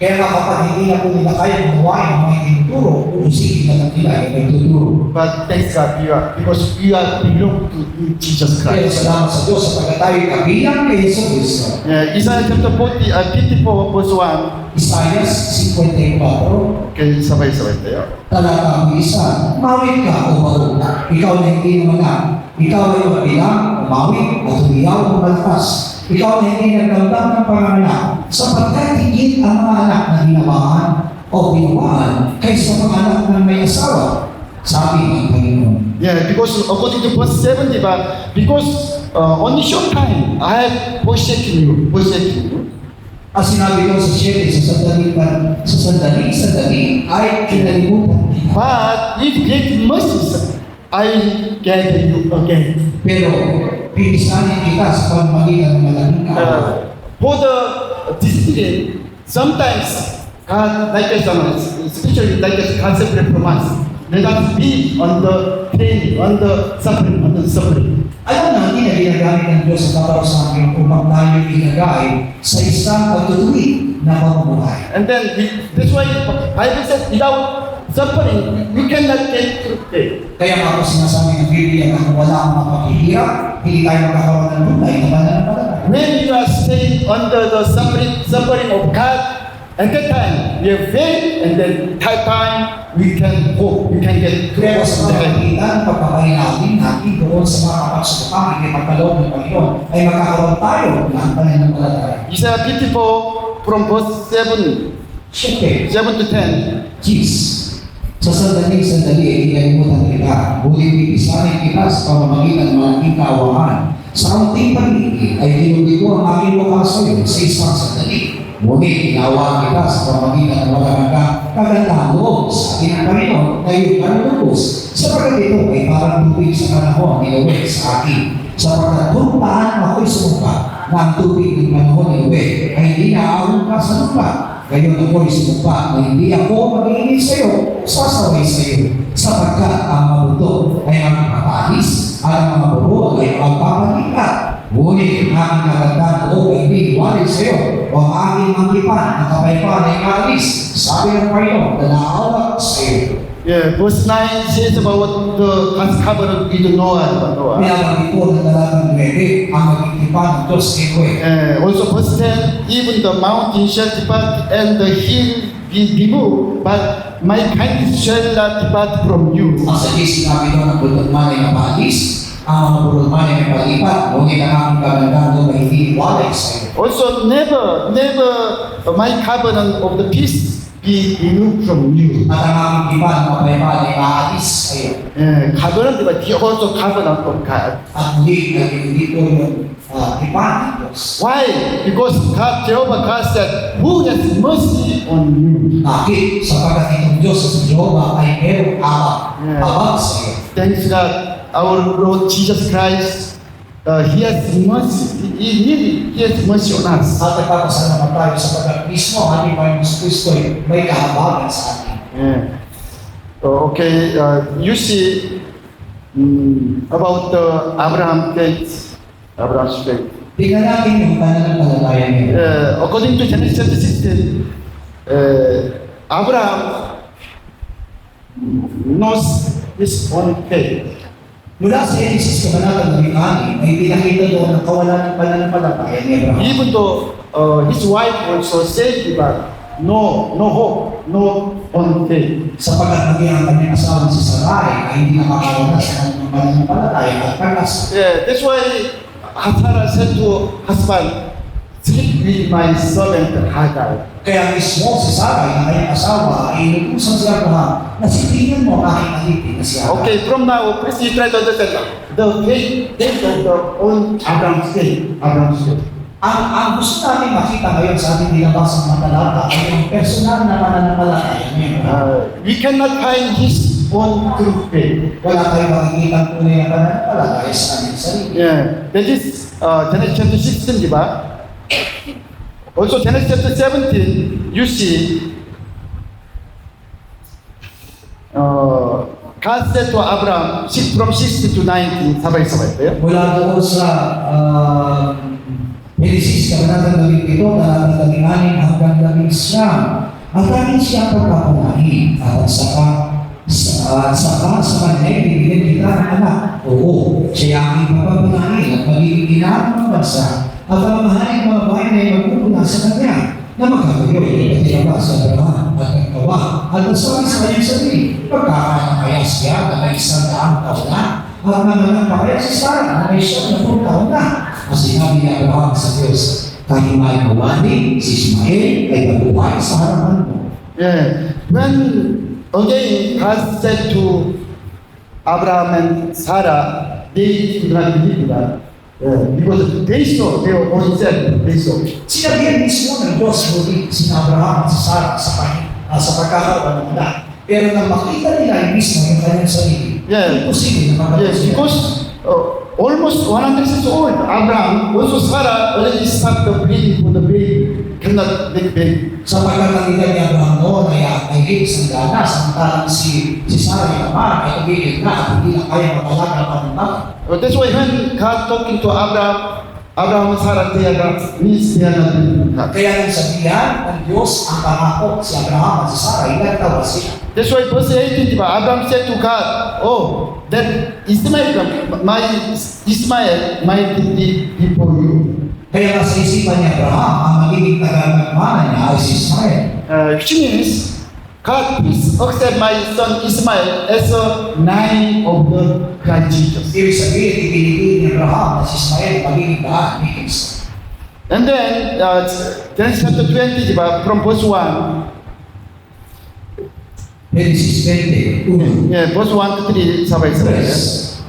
Kaya nga kapag hindi na po nila kaya gumawa ang mga tinuturo, uusipin na lang nila yung nagtuturo. But thanks God, because we are belong to Jesus Kaya Christ. salamat sa Diyos sapagkat tayo kabilang kay Yeso Cristo. Isaiah chapter 54 verse 1. Isaiah 54, Okay, sabay-sabay tayo. talata ang isa, mawit ka o barog, ikaw na hindi naman ikaw ay mabilang, umawit at humiyaw ng malakas. Ikaw na hindi nagdamdam ng panganak, sapagkat higit ang mga anak na ginawahan o binawaan kaysa mga anak ng may asawa, sabi ng Panginoon. Yeah, because according to verse 7, diba? Because only short time I have forsaken you. Ang sinabi ko sa 7, sa sandali ay kinalimutan kita. But with great mercies, I will gather you again. Pero pinisanin kita sa pamamagitan ng malaking kaaway. For the discipline, sometimes God, like I said, especially like a concept from us, let us be on the pain, on the suffering. Alam natin na ginagamit ng Diyos sa tao sa akin upang tayo ilagay sa isang patutuwi na pamumuhay. And then that's why Bible says, without suffering, we cannot get through faith. Kaya nga po sinasabi ng Biblia na kung wala ang mga paghihirap, hindi tayo magkakaroon ng tunay na pananampalataya. When you are staying under the suffering of God, at that time we have faith, and then that time we can hope, we can get through Pero sa the head. pamagitan, pagpapahinahon natin doon sa mga kapagsubukang hindi magkaloob ng Panginoon, ay magkakaroon tayo ng pananampalataya. Isaiah 54 from verse 7 Siyempre, to 10. Jeez, sa sandali ay kinalimutan kita, ngunit pipisanin kita sa pamamagitan ng malaking kaawahan. Sa kaunting paligid ay dinugin ko ang aking mukha sa iyo sa isang sandali. Ngunit inawaan kita sa pamamagitan ng walang kagandahan loob sa ating Panginoon na iyong kalulubos. Sapagkat ito ay parang tubig sa panahon ni Noe sa akin. Sapagkat kung paano ako'y sumumpa na ang tubig ng panahon ni Noe ay hindi naaawang ka sa lupa. Ngayon ako'y sumumpa na hindi ako mag-iinit sa iyo, sasaway sa iyo. Sapagkat ang mabuto ay magpapalis at ang mga buro ay magpapalikat. Ngunit ang aking nagandang loob ay biniwalik sa iyo o ang aking mangkipan ang kapayapaan ay maalis. Sabi ng Panginoon na naaawak sa iyo. Yeah, verse 9 says about the covenant with Noah. Pinabagay po ng dalagang Nueve ang magkikipan ng Diyos kay Noe. Also verse 10, even the mountain shall depart and the hill be removed, but my kindness shall not depart from you. Ang sa sinabi doon ang bulot man ay mapaalis, ang mga bulot man ay mapalipat, ngunit ang aking kagandahan doon ay hindi iwalay sa iyo. Also never my covenant of the peace be removed from you. At ang aking kipan ng kapayapaan ay maalis sa iyo. Covenant, but he also covenant of God. At hindi po yung kipan ng Diyos. Why? Because God, Jehovah God said, who has mercy on you? Bakit? Sapagkat itong Diyos sa Jehovah ay merong abang sa iyo. Thanks God, our Lord Jesus Christ, He has mercy. He has mercy on us. At nagpapasalamat tayo sapagkat mismo ang ating Panginoon Kristo ay may kahabagan sa atin. Yeah. Okay, you see about Abraham's faith. Tingnan natin yung pananampalataya niya. According to Genesis chapter 16, Abraham knows his own faith. Mula sa Genesis kabanata 6 ay pinakita doon ang kawalan ng pananampalataya ni Abraham. Even though his wife also said, but no hope, no own faith. Sapagkat maging ang kanyang asawa si Sarai ay hindi nakakaroon sa kanyang pananampalataya at pag-asa. Yeah, that's why Sarah said to husband, sleep with my servant Hagar. Kaya mismo si Sarai na kanyang asawa ay inutusan si Abraham na sipigan mo ang aking alipin na si Hagar. Okay, from now, please you try to understand the faith of the own Abraham's faith. Ang gusto natin makita ngayon sa ating binabasang mga talata ay yung personal na pananampalataya niya. We cannot find his own true faith. Wala tayong makikita tunay na pananampalataya sa kanyang sarili. Yeah, that is Genesis chapter 16, di ba? Also Genesis chapter 17, you see, God said to Abraham, from 60 to 90, sabay-sabay ito yun. Mula doon sa Genesis, Kabanatang 17, Talatang 16 hanggang 19. Ang tanging siya pagpapangahin at saka sa kanya bibigyan kita ng anak. Oo, siya ang papapangahin at magiging ina ng bansa at ang mahaling mga bayan ay magpupuna sa kanya na magkakayo ay itinaba sa Abraham at nagkawa at nasabi sa kanyang sarili, pagkakaya siya na may 100 taon na at nanganak pa kaya si Sarah na may 70 taon na. At sinabi ni Abraham sa Diyos, kahit may mawali, si Ismael ay mabuhay sa harapan mo. Yeah. When again God said to Abraham and Sarah, they could not believe that. Because they saw, they only said, they saw. Sinabihan mismo ng Diyos muli si Abraham at si Sarah sa pagkakaroon ng anak. Pero nang makita nila mismo yung kanyang sarili, imposible na Yes, magkakaroon. because almost 100 years old, Abraham, also Sarah already stopped the bleeding for the baby, cannot make baby. Sa pagkakakita ni Abraham noon ay higit sa gana, samantalang si Sarah yung ama ay tumigil na at hindi na kaya matalaga pa ng bata. That's why when God talking to Abraham and Sarah, they are means they are not believing God. Kaya nang sabihan ng Diyos ang pangako si Abraham at si Sarah, inatawa sila. That's why verse 18, diba? Abraham said to God, oh, that Ismail might be before you. Kaya nga sa isipan ni Abraham, ang magiging tagapagmana niya ay si Ismael. Which means, God, please accept my son Ismail as a nine of the Christ Jesus. Ibig sabihin, ibinigay ni Abraham na si Ismael magiging daan ni Kristo. And then, Genesis chapter 20, diba? From verse 1, Genesis 20, yeah, verse 1 to 3, sabay-sabay.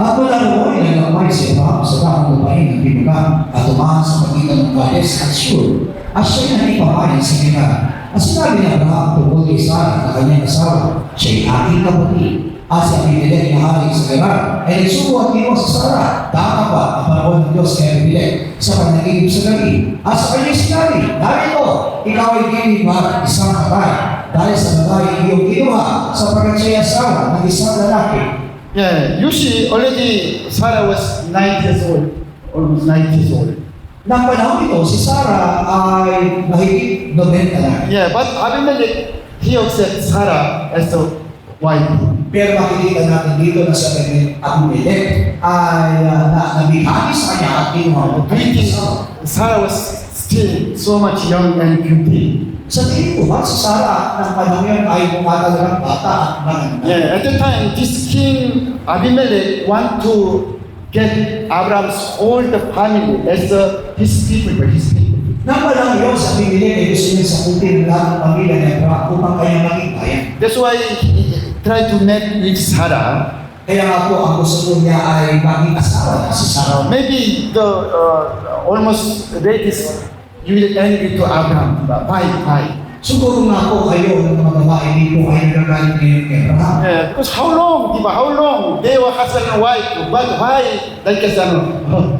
At wala roon ay nagkamay si Abraham sa damang lupain ng binugan at tumahan sa pagitan ng Kades at Shur. At siya'y nanipamahin sa kanya. At sinabi ni Abraham tungkol kay Sarah na kanyang asawa, siya'y aking kapatid. At si Abimelech na hari sa Gerar ay nagsuko at iwas sa Sarah. Tama ba ang panahon ng Diyos kay Abimelech sa pag-nagigib sa gabi? At sa kanyang sinabi, narito, ikaw ay ginibag isang kapay dahil sa babae iyong kinuha sapagkat siya'y asawa ng isang lalaki. Yeah, you see, already Sarah was 90 years old, almost 90 years old. Nang panahon ito, si Sarah ay mahigit 90 na. Yeah, but Abimelech, he accepted Sarah as a wife. Pero makikita natin dito na sa Abimelech ay nabihani sa kanya at kinuha. Sarah was still so much young and beauty. Sa tingin ko ba, si Sarah ng panahon yun ay pumatalagang bata at maganda. Yeah, at the time, this king Abimelech want to get Abraham's whole family as his people, his people. Nang panahon yun, sa Abimelech ay gusto niya sakutin ng lahat ng pamilya ni Abraham upang kanyang maging bayan. That's why he tried to make with Sarah. Kaya nga po, ang gusto niya ay maging asawa na si Sarah. Maybe the almost ladies you will angry to Abraham. Why? Siguro nga po kayo ng mga babae dito ay nagagalit ngayon kay Abraham. Yeah, because how long, diba? How long they were husband and wife, but why? Like I said,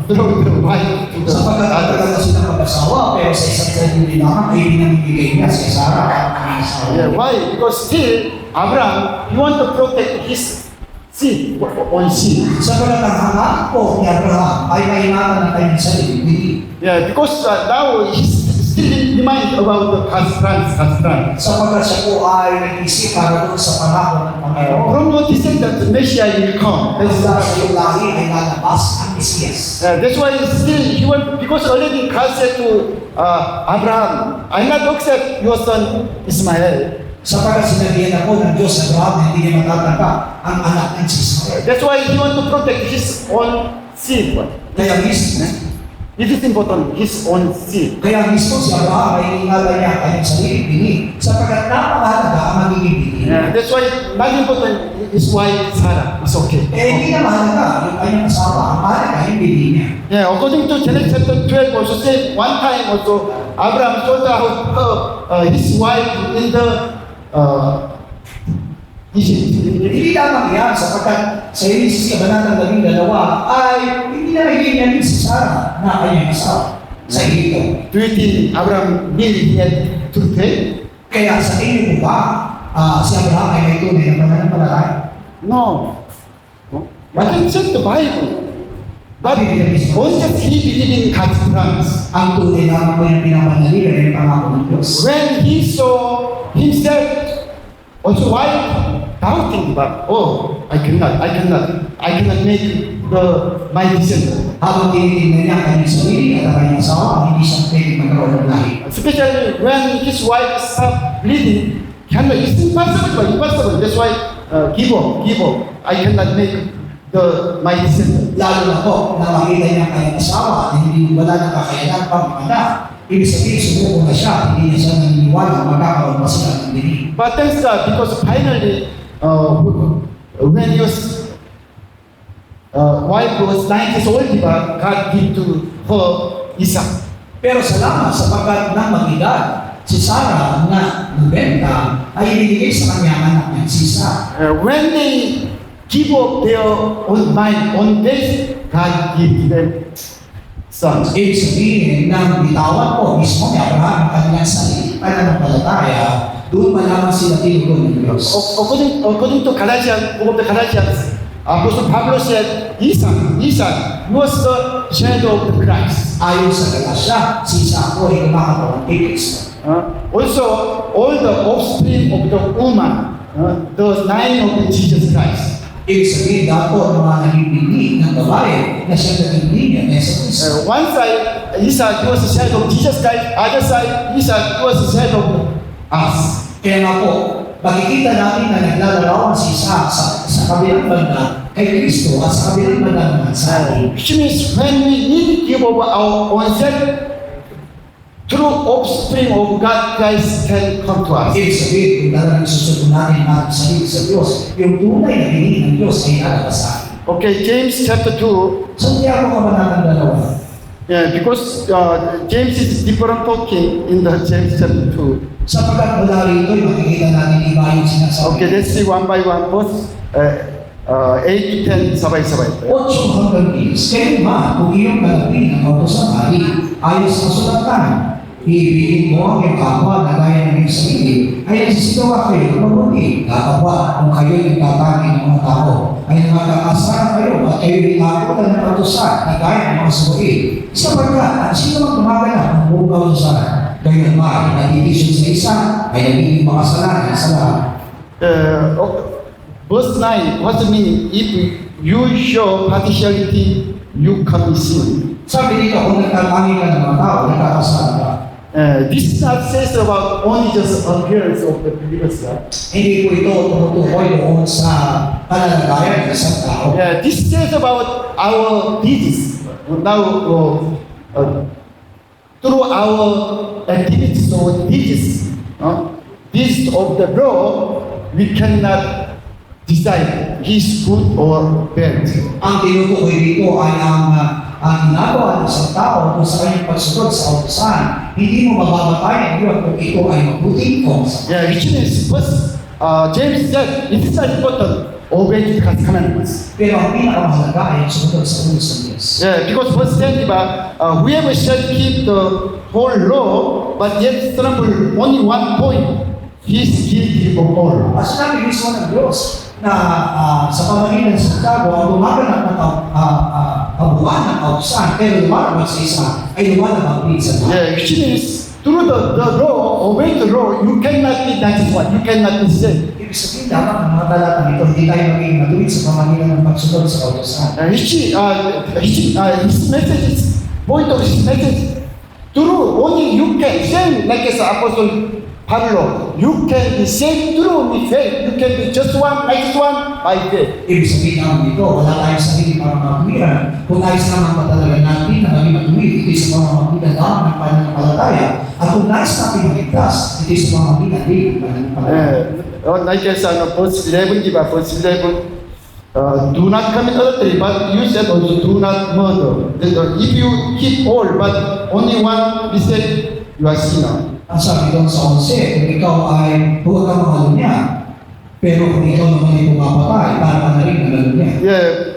throw the wife to the Sapagkat matagal na silang mag-asawa, pero sa isang sarili lang ay pinamimigay niya si Sarah at ang asawa. Yeah, why? Because still, Abraham, he want to protect his seed, own seed. Sapagkat ang hangat po ni Abraham ay maingatan ng kanyang sarili. Yeah, because now he's still in mind about the husband. Sapagkat siya po ay nag-isip para doon sa panahon ng Panginoon. From what he said that the Messiah will come. Dahil sa iyong lahi ay lalabas ang Mesiyas. That's why still he want, because already God said to Abraham, I not accept your son Ismail. Sapagkat sinabihan ako ng Diyos sa Abraham na hindi niya matatanggap ang anak ng si Ismael. That's why he want to protect his own seed. Kaya mismo, It is important, his own seed. kaya mismo si Abraham ay ingatan niya ang kanyang sarili, bini, sapagkat napakahalaga ang magiging bini. That's why not important is why Sarah is okay. Hindi na mahalaga yung kanyang asawa, ang mahalaga yung bini niya. Yeah, according to Genesis chapter 12 also said one time also Abraham sold out his wife in the Egypt. Hindi lamang yan, sapagkat sa Genesis Kabanatang 12 ay hindi na naging niya si Sarah na kanyang asawa sa Egypto. Do you think Abraham really had to pay? Kaya sa tingin mo ba, si Abraham ay may tunay na pananampalataya? No. But it's just the Bible. But only he believed in God's plans. Ang tunay lamang po yung pinapanaligan ay pangako ng Diyos. When he saw himself also wife doubting about, oh, I cannot make my descendant. Habang tinitingnan niya ang kanyang sarili at ang kanyang asawa, hindi siya pwedeng magkaroon ng lahi. Especially when his wife stopped bleeding, it's impossible. That's why give up. I cannot make my descendant. Lalo na po, na makita niya ang kanyang asawa na hindi wala nang kakayanan pang anak. Ibig sabihin, sumuko na siya, hindi niya siya naniniwala magkakaroon pa sila ng dinig. But thanks God, because finally, when his wife was 90 years old, God gave to her Isaac. Pero salamat sapagkat nang mag-edad, si Sarah na 90 ay ibinigay sa kanyang anak niya, si Isaac. When they give up their own mind on this, God gives them son. Ibig sabihin, nang bitawan po mismo ni Abraham ang kanyang sarili pananampalataya, doon pa lamang sila tinugon ng Diyos. According to Galatians, book of the Galatians, Apostle Pablo said, Isaac was the shadow of the Christ. Ayon sa Galatia, si Isaac po ay kumakatawan kay Kristo. Also, all the offspring of the woman, the line of Jesus Christ. Ibig sabihin, dapat po ang mga naging ng babae na siya naging linya ng Yeso Kristo. One side, Isaac was the shadow of Jesus Christ. Other side, Isaac was the shadow of us. Kaya nga po, makikita natin na naglalarawan si Isaac sa kabilang banda kay Kristo at sa kabilang banda naman sa atin. Which means when we need to give over our own self, true offspring of God Christ can come to us. Ibig sabihin, kung talagang susunod natin ang sarili sa Diyos, yung tunay na hiningi ng Diyos ay lalabas sa atin. Okay, James chapter 2. Santiago Kabanatang 2. Yeah, because James is different talking in the James chapter 2. Sapagkat mula rito, makikita natin iba yung sinasabi. Okay, let's see one by one. Verse 8 to 10, sabay-sabay. 8 hanggang 10. Kayo man, kung iyong galapin ang utos ng hari, ayon sa kasulatan, iibigin mo ang iyong kapwa na gaya ng iyong sarili, ay nagsisigawa kayo ng mabuti. Kakapwa, kung kayo'y nagtatangi ng mga tao, ay nangangakasaran kayo at kayo'y ikakutan ng utosan na gaya ng mga subuin. Sapagkat, ang sino mang gumaganap ng buong kautosan, gayon man, natitisyon sa isa, ay nagiging makasalanan sa lahat. Verse 9, what's the meaning? If you show partiality, you commit sin. Sabi dito, kung nagtatangi ka ng mga tao, nagkakasala ka. This is not says about only just appearance of the believers. Hindi po ito tumutukoy doon sa pananagayan ng isang tao. This says about our deeds. Now, through our activities or deeds, deeds of the law, we cannot decide is good or bad. Ang tinutukoy dito ay ang ginagawa ng isang tao kung sa kanyang pagsunod sa utusan. Hindi mo mababatayan yun kung ito ay mabuti o masama. Which means, first, James said, it is not important, obey God's commandments. Pero ang pinakamahalaga ay ang sumunod sa utos ng Diyos. Because verse 10, whoever shall keep the whole law, but yet stumble only one point, he is guilty of all. At sinabi mismo ng Diyos na sa pamagitan ng Santiago, ang lumaganap ng kabuuan ng kautusan, pero lumalabas sa isa ay lumalabas din sa lahat. Which means, through the law, obey the law, you cannot be that is what, you cannot be saved. Ibig sabihin dapat ng mga talatang ito, hindi tayo maging matuwid sa pamagitan ng pagsunod sa kautusan. His message is, point of his message, through only you can, same like as Apostle Pablo, you can be saved through faith. You can be just one, like one, by faith. Ibig sabihin naman dito, wala tayong sarili para matuwiran. Kung nais naman patalaga natin na maging matuwid, ito sa mga mabigan lang ng pananampalataya. At kung nais natin magigtas, ito sa mga mabigan din ng pananampalataya. Like as verse 11, verse 11, do not commit adultery, but you said also do not murder. If you keep all, but only one, be said, you are sinner. Ang sabi doon sa 11, kung ikaw ay huwag kang makalunya, pero kung ikaw naman ay pumapatay, para ka na rin nalalunya.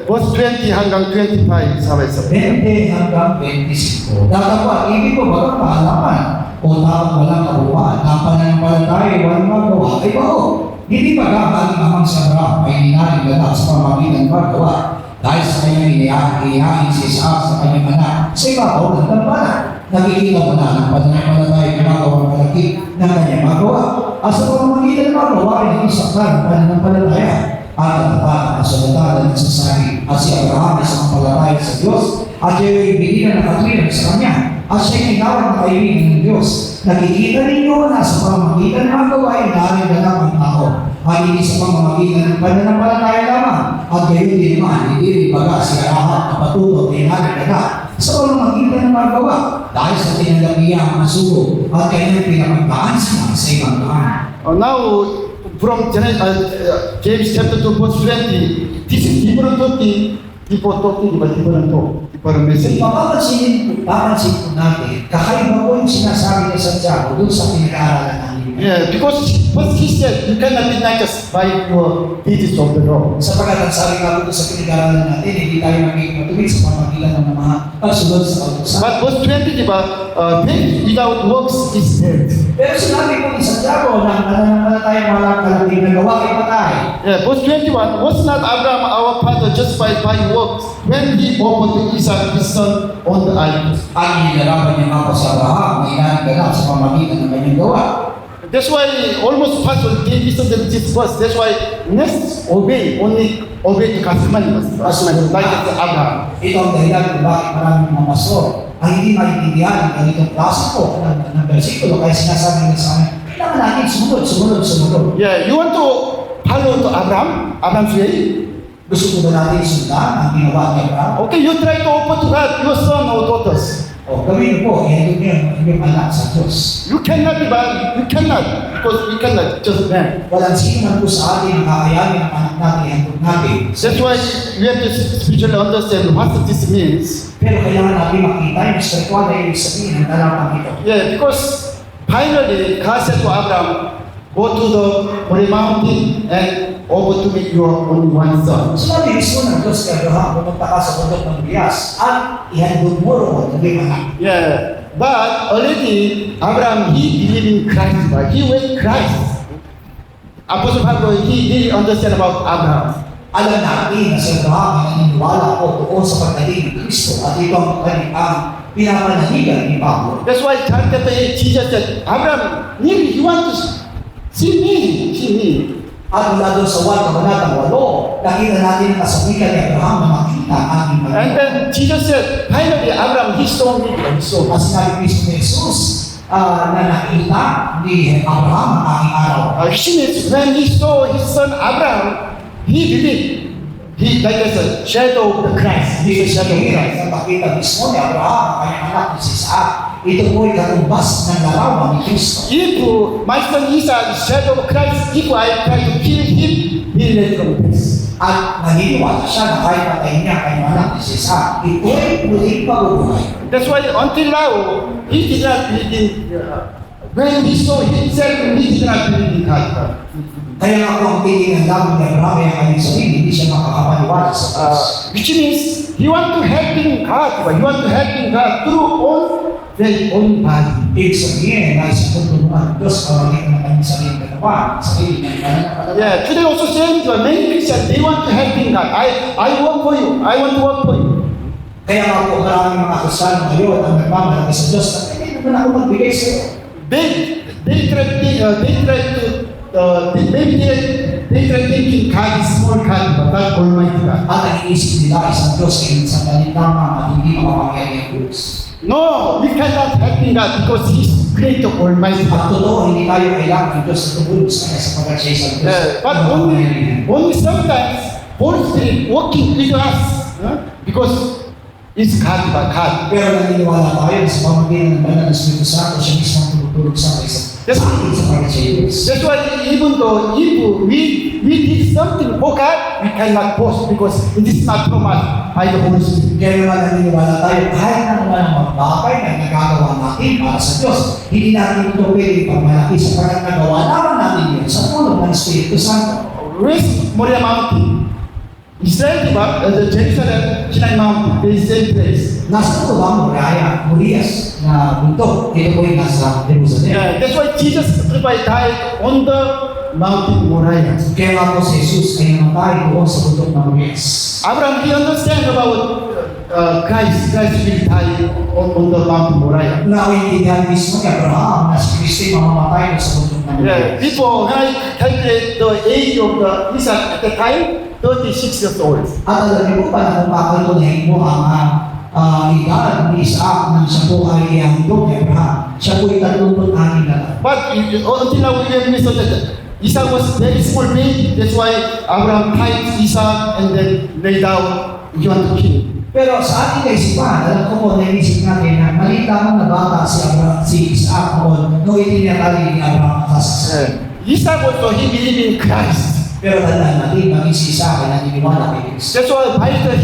Verse 20 hanggang 25, sabay-sabay. 20 hanggang 25. Datapwa, ibig ko bagang paalaman, o taong walang kabuuan, na pananampalataya ay walang magawa, ay bao. Hindi ba ang amang si Abraham ay ninaring ganap sa pamamagitan ng paggawa dahil sa kanyang iyahin si Isaac sa kanyang anak sa ibabaw ng tampanan. Nakikita mo na ng pananampalataya ginagawang malaki ng kanyang magawa. At sa pamamagitan ng magawa ay nag-isaklan ng pananampalataya. At tapat ang kasulatan na nagsasabi at si Abraham ay sumampalataya sa Diyos at siya ay bigyan ng katwiran sa kanya at siya ay tinawag na kaibigan ng Diyos. Nakikita ninyo na sa pamamagitan ng magawa ay narin na ng tao at hindi sa pamamagitan ng pananampalataya lamang at gayon din naman hindi rin baga si Abraham na patuto ay narin na sa pamamagitan ng magawa dahil sa tinanggap niya ang masugo at kanyang pinapagdaan sa ibang daan. Now, from James chapter 2, verse 20, this is different talking, different talk, different message. Papansin po natin, kakaiba po yung sinasabi ni Santiago doon sa pinag-aaralan natin. Yeah, because first he said, you cannot deny us by your deeds of the law. Sapagkat ang sabi nga po doon sa pinag-aaralan natin, hindi tayo magiging matuwid sa pamagitan ng mga pagsunod sa kautusan. But verse 20, diba, faith without works is dead. Pero sinabi po ni Santiago na nananampalataya walang kalabing na gawa ay patay. Yeah, verse 21, was not Abraham our father justified by works when he offered to Isaac his son on the altar? Ang inilarapan niya nga po sa Abraham na inanganap sa pamagitan ng kanyang gawa. That's why almost pastor they listen to this verse. That's why next obey, only obey the commandments, like Abraham. Ito ang dahilan kung bakit maraming mga pastor ang hindi maintindihan ang ganitong klase po ng versikulo kaya sinasabi nila sa amin, kailangan natin sumunod. Yeah, you want to follow to Abraham's way? Gusto ko ba natin sundan ang ginawa ni Abraham? Okay, you try to offer to God your son or daughters. O gawin po, ihandog niyo ang inyong anak sa Diyos. You cannot, because you cannot just man. Walang sino man po sa atin ang kakayanin ang anak natin, ihandog natin. That's why we have to spiritually understand what this means. Pero kailangan natin makita yung spiritual na ibig sabihin ng dalawang ito. Yeah, because finally God said to Abraham, go to the holy mountain and offer to me your only one son. Sinabi mismo ng Diyos kay Abraham, pumunta ka sa bundok ng Bias at ihandog mo roon ang iyong anak. Yeah, but already Abraham, he believed in Christ, but he went Christ. Apostle Paul, he didn't understand about Abraham. Alam natin na si Abraham ay naniniwala po doon sa pagdating ng Kristo at ito ang pinapanahinigan ni Pablo. That's why John chapter 8, Jesus said, Abraham, he wants to see me. At mula doon sa 1 kabanatang 8, nakita natin na kasabihan ni Abraham na makita ang ating And Panginoon. then Jesus said, finally, Abraham, he saw me also. At sinabi Kristo ni Jesus na nakita ni Abraham ang aking araw. Which means when he saw his son Abraham, he believed. He, like I said, shadow of the Christ. He is a shadow of Christ. Sa pakita mismo ni Abraham ang kanyang anak ni Isaac, ito po ay katumbas ng larawan ni Kristo. If my son Isaac is shadow of Christ, if I try to kill him, he led from this. At naniniwala siya na kahit patayin niya ang kanyang anak ni Isaac, ito ay muling pabubuhay. That's why until now, he did not believe in, when he saw himself, he did not believe in God. Kaya nga po ang piling ng lamang ni Abraham ay ang kanyang sarili, hindi siya makakapaniwala sa Diyos. Which means he want to help in God, but he want to help in God through their own body. Ibig sabihin na isang tutulungan ng Diyos pamamagitan ng kanyang sariling katawan, sarili niya ang Yeah, today also saying to many Christians, they want to help in God. I work for you. I want to work for you. Kaya nga po maraming mga Kristiyano ngayon ang nagmamalaki sa Diyos na hindi naman ako magbigay sa iyo. They try thinking God is small God, but not Almighty God. At ang iisip nila isang Diyos ay isang balintama at hindi makapangyari ang Diyos. No, we cannot help in God because He is great of Almighty At God. totoo, hindi tayo kailangan ng Diyos na tumulong sa kanya sapagkat siya isang Diyos. But only sometimes Holy Spirit working with us, because it's God by God. Pero naniniwala tayo sa pamamagitan ng banal na Espiritu Santo, siya mismo ang tumutulong sa akin Yes. sapagkat siya Diyos. That's why even though if we did something for God, we cannot boast because it is not from us by the Holy Spirit. Kaya naman naniniwala tayo kahit na naman ang mga bagay na nagagawa natin para sa Diyos, hindi natin ito pwede pagmalaki sapagkat nagawa naman natin yun sa tulong ng Espiritu Santo. Raise Moria Mountain. Israel, di ba? Jerusalem, Sinai Mountain, the same place. Nasa ito ba Morias na bundok? Ito po yung nasa Jerusalem. Yeah, that's why Jesus sacrificed died on the mountain Moriah. Kaya nga po si Jesus ay namatay doon sa bundok ng Morias. Abraham, he understand about Christ. Christ will die on the mountain Moriah. Naintindihan mismo ni Abraham na si Kristo ay mamamatay doon sa bundok ng Yeah, Morias. people, when I calculate the age of the Isaac at the time, 36 years old. At alam niyo po ba na kung kakaltunahin mo ang edad ni Isaac nang siya po ay hindog ni Abraham, siya po ay 36 na. But until now, we have missed that Isaac was very small baby. That's why Abraham tied Isaac and then lay down, you want to kill him. Pero sa ating kaisipan, alam ko po, naisip natin na maliit lamang na bata si Isaac noon, nung itinatali ni Abraham kasasal. Isaac also, he believed in Christ. Pero tandaan natin, maging si Isaac ay naniniwala kay Kristo. That's why by the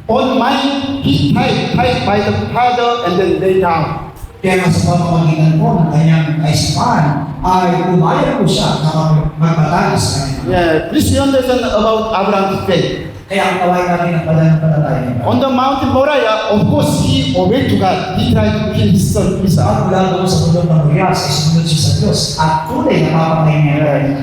on mind, he tied by the father and then lay down. Kaya nga sa pamamagitan po ng kanyang kaisipan, ay umayag po siya na magpatay sa kanya. Yeah, please understand about Abraham's faith. Kaya ang tawag natin ang pananampalataya niya. On the mountain Moriah, of course, he obeyed to God. He tried to kill his son Isaac. At mula doon sa bundok ng Morias, ay sumunod siya sa Diyos at tunay na mapapatay niya.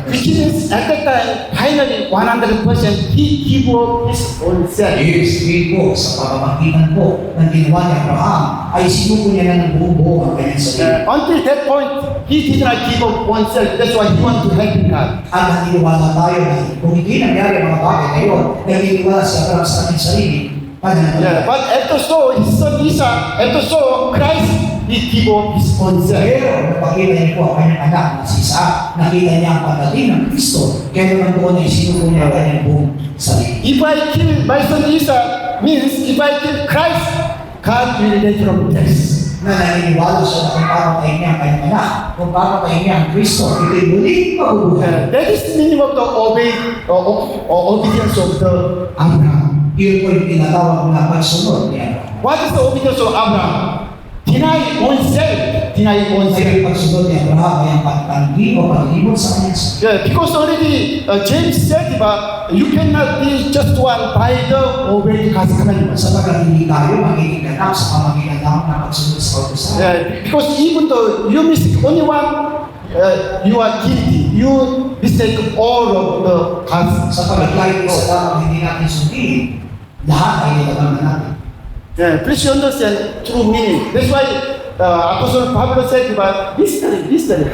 Which means at that time, finally, 100%, he gave up his own self. Ibig sabihin po, sa pamamagitan po ng ginawa ni Abraham, ay sinuko niya na ng buong-buo ang kanyang sarili. Until that point, he did not give up oneself. That's why he wanted to help God. At naniniwala tayo na kung hindi nangyari ang mga bagay na yun, naniniwala si Abraham sa ating sarili, pananampalataya. But after so, his son Isaac, after so, Christ, he gave up his own self. Pero napakita niya po ang kanyang anak na si Isaac, nakita niya ang pagdating ng Kristo, kaya naman doon ay sinuko niya ang kanyang buong sarili. If I kill my son Isaac, means if I kill Christ, God will let from death. Na naniniwala siya na kung papatayin niya ang kanyang anak, kung papatayin niya ang Kristo, ito'y muling mabubuhay. That is the meaning of the obedience of the Abraham. Yun po yung tinatawag na pagsunod ni Abraham. What is the obedience of Abraham? Deny oneself. Deny Kasi oneself. yung pagsunod ni Abraham ay ang pagtanggi o paglibot sa kanyang sarili. Yeah, because already James said, you cannot be just one by the obeying God's commandments. Sapagkat hindi tayo magiging ganap sa pamagitan lamang ng pagsunod sa kautusan. Yeah, because even though you mistake only one, you are guilty. You mistake all of the God's Sapagkat kahit isa lamang hindi natin sundin, lahat ay nilalaman natin. Yeah, please understand true meaning. That's why Apostle Pablo said about history,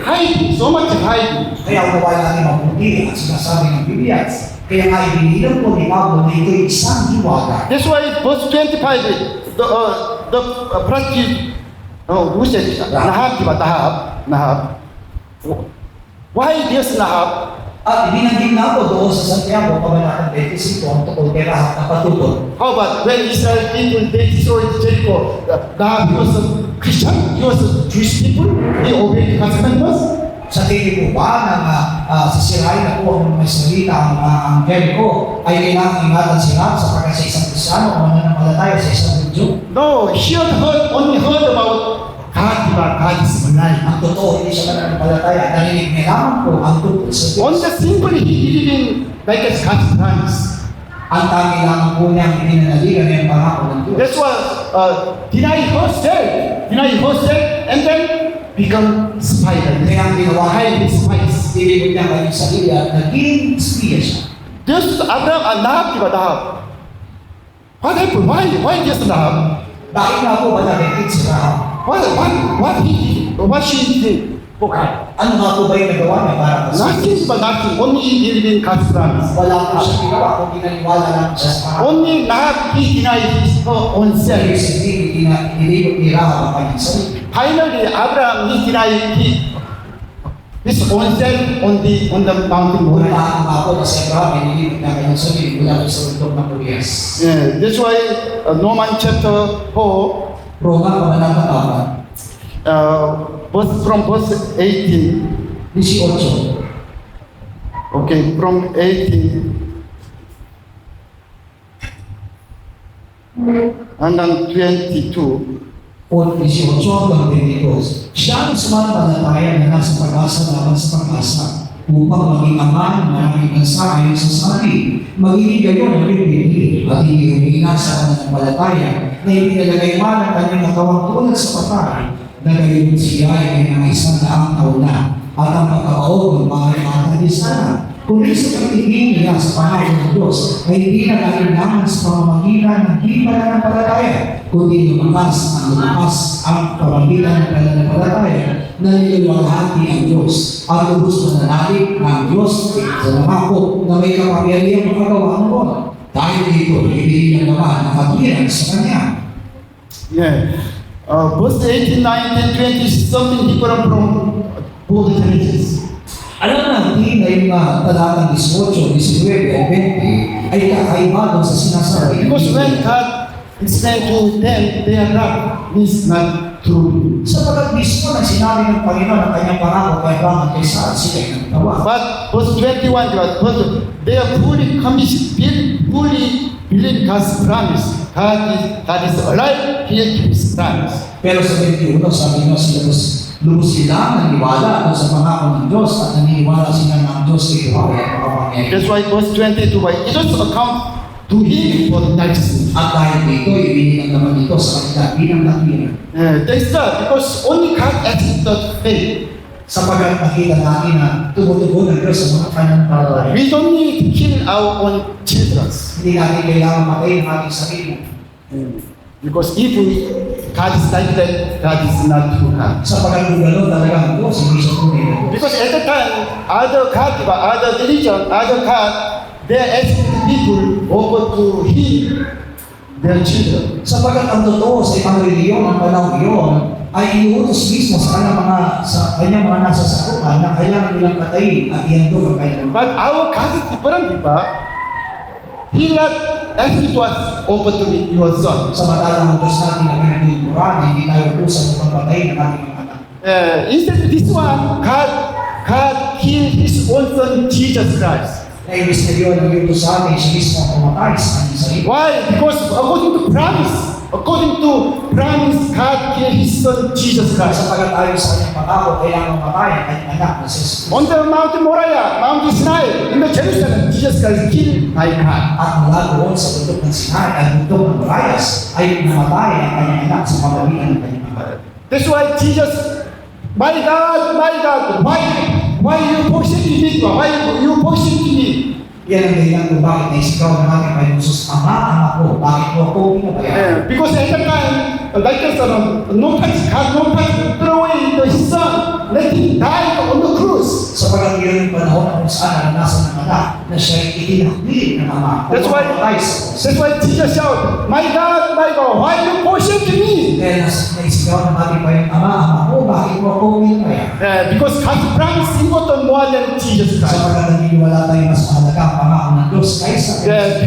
hiding, so much hiding. Kaya unawa natin mabuti ang sinasabi ng Biblia. Kaya nga ibinilang po ni Pablo na ito'y isang hiwaga. That's why verse 25, the prostitute, who said Nahab, diba? Nahab. Why this Nahab? At ibinanggit na po doon sa Santiago, Kabanatang 25, ang tukol kay Rahab na patutol. How about when Israel people they destroyed Jericho? Nahab, he was a Christian, he was a Jewish people, he obeyed God's commandments. Sa tingin po ba na sisirain na po ang may salita ang Jericho ay kailangang ingatan sila sapagkat sa isang Kristiyano o mananampalataya sa isang Hudyo? No, he had only heard about God is alive. Ang totoo, hindi siya mananampalataya. Narinig niya lamang po ang tungkol sa Diyos. On the simply he believed in like as God's plans. Ang tanging lamang po niyang ininanaligan niya ang pangako ng Diyos. That's why deny herself, and then become spider. Kaya ang ginawa Hide his spies. Dilibot niya ang kanyang sarili at naging espiya siya. This Abraham, Nahab, diba Nahab? What happened? Why this Nahab? Bakit nga po ba nabigit si Rahab? What she did for God? Ano nga po ba yung nagawa niya para sa Nothing but nothing. Only he believed in God's plans. Wala po siya ginawa kung ginaniwala lang siya sa pangako. Only Nahab, he denied his own self. Ibig sabihin, nilibot ni Rahab ang kanyang sarili. Finally, Abraham, he denied his own self on the mountain Una Moriah. ang ako na si Abraham, nilibot niya ang kanyang sarili mula sa bundok ng Morias. Yeah, that's why Romans chapter 4, Roma, Kabanatang 4, from verse 18, 18. okay, from 18 and then 22. O 18 hanggang 22. Siya ang sumampalataya na nasa pag-asa laban sa pag-asa upang maging ama ng maraming bansa ayon sa sabi. Magiging gayon ang pinili at hindi humihina sa pananampalataya na ipinalagay man ang kanyang katawang tulad sa patay na gayon siya ay may mga 100 taon na at ang pagkabaog ng mga sana. Kundi sa pagtingin niya sa pangako ng Diyos ay hindi na kailangan sa pamamagitan ng di pananampalataya, kundi lumakas ang pamamagitan ng pananampalataya na niluluwalhati ang Diyos. At lubos na nanalik ng Diyos sa nangako na may kapangyarihang makagawa noon. Dahil dito, hindi niya naman nakatiran sa Kanya. Yeah. Verse 18, 19, 20 is something different from both the churches. Alam natin na yung talatang 18, 19, at 20 ay kakaiba doon sa sinasabi. Because when God explained to them, they are not, means not true. Sapagat mismo na sinabi ng Panginoon ang kanyang pangako kay Abraham kay Sarah sila ay nagtawa. But verse 21, they are fully committed, fully believe God's promise. God is alive, He keeps promise. Pero sa 21, sabi mo lubos sila naniwala doon sa pangako ng Diyos at naniniwala sila na ang Diyos ay buhay at makapangyarihan. That's why verse 22, it also account to Him for the righteousness. At dahil dito, ibinilang naman dito sa kanila bilang nakira. That's that, because only God accepted faith. Sapagat nakita natin na tumutugon ng Diyos sa mga pananampalataya. We don't need to kill our own children. Hindi natin kailangan matay ng ating sarili. Because if God is like that, God is not true God. Sapagat kung gano'n talaga ang Diyos, hindi siya tunay na Diyos. Because at the time, other religion, other God, they're asking people over to heal their children. Sapagat ang totoo sa ibang reliyon, ang panahon iyon, ay iutos mismo sa kanyang mga nasa sakupan na kailangan nilang patayin at ihandog ang kanyang. But our God is different, diba? He not asking to us over to your son. Samantalang ang Diyos natin na pinagtuturahan, hindi tayo utusan upang patayin ang ating mga anak. Instead of this one, God healed His own son, Jesus Christ. Na ibig na yun, nag-iutos sa atin, siya mismo ang pumatay sa kanyang sarili. Why? Because according to promise, God healed His son, Jesus Christ. Sapagat ayon sa kanyang pangako, kailangan matay ang kanyang anak na si Jesus. On the Mount Moriah, Mount Sinai, in the Jerusalem, Jesus Christ killed by God. At mula doon sa bundok ng Sinai at bundok ng Marias ay namatay ang kanyang anak sa pamamagitan ng kanyang anak. That's why Jesus, my God, why you forsaking me? Why you forsaking me? Yan ang dahilan kung bakit naisigaw ng ating Panginoon Jesus, Ama, anak ko, bakit mo ako pinabayaan? Because at that time, like I said, no touch, throw away His son, let Him die on the cross. Sapagat yun yung panahon kung saan naranasan ng anak na siya itinakbil ng Ama. That's why Jesus shouted, my God, why you forsaking me? Kaya naisigaw ng ating Panginoon, Ama, anak ko, bakit mo ako pinabayaan? Because God's promise is important more than Jesus Christ. Sapagat naniniwala tayo mas mahalaga ang pangako ng Diyos kaysa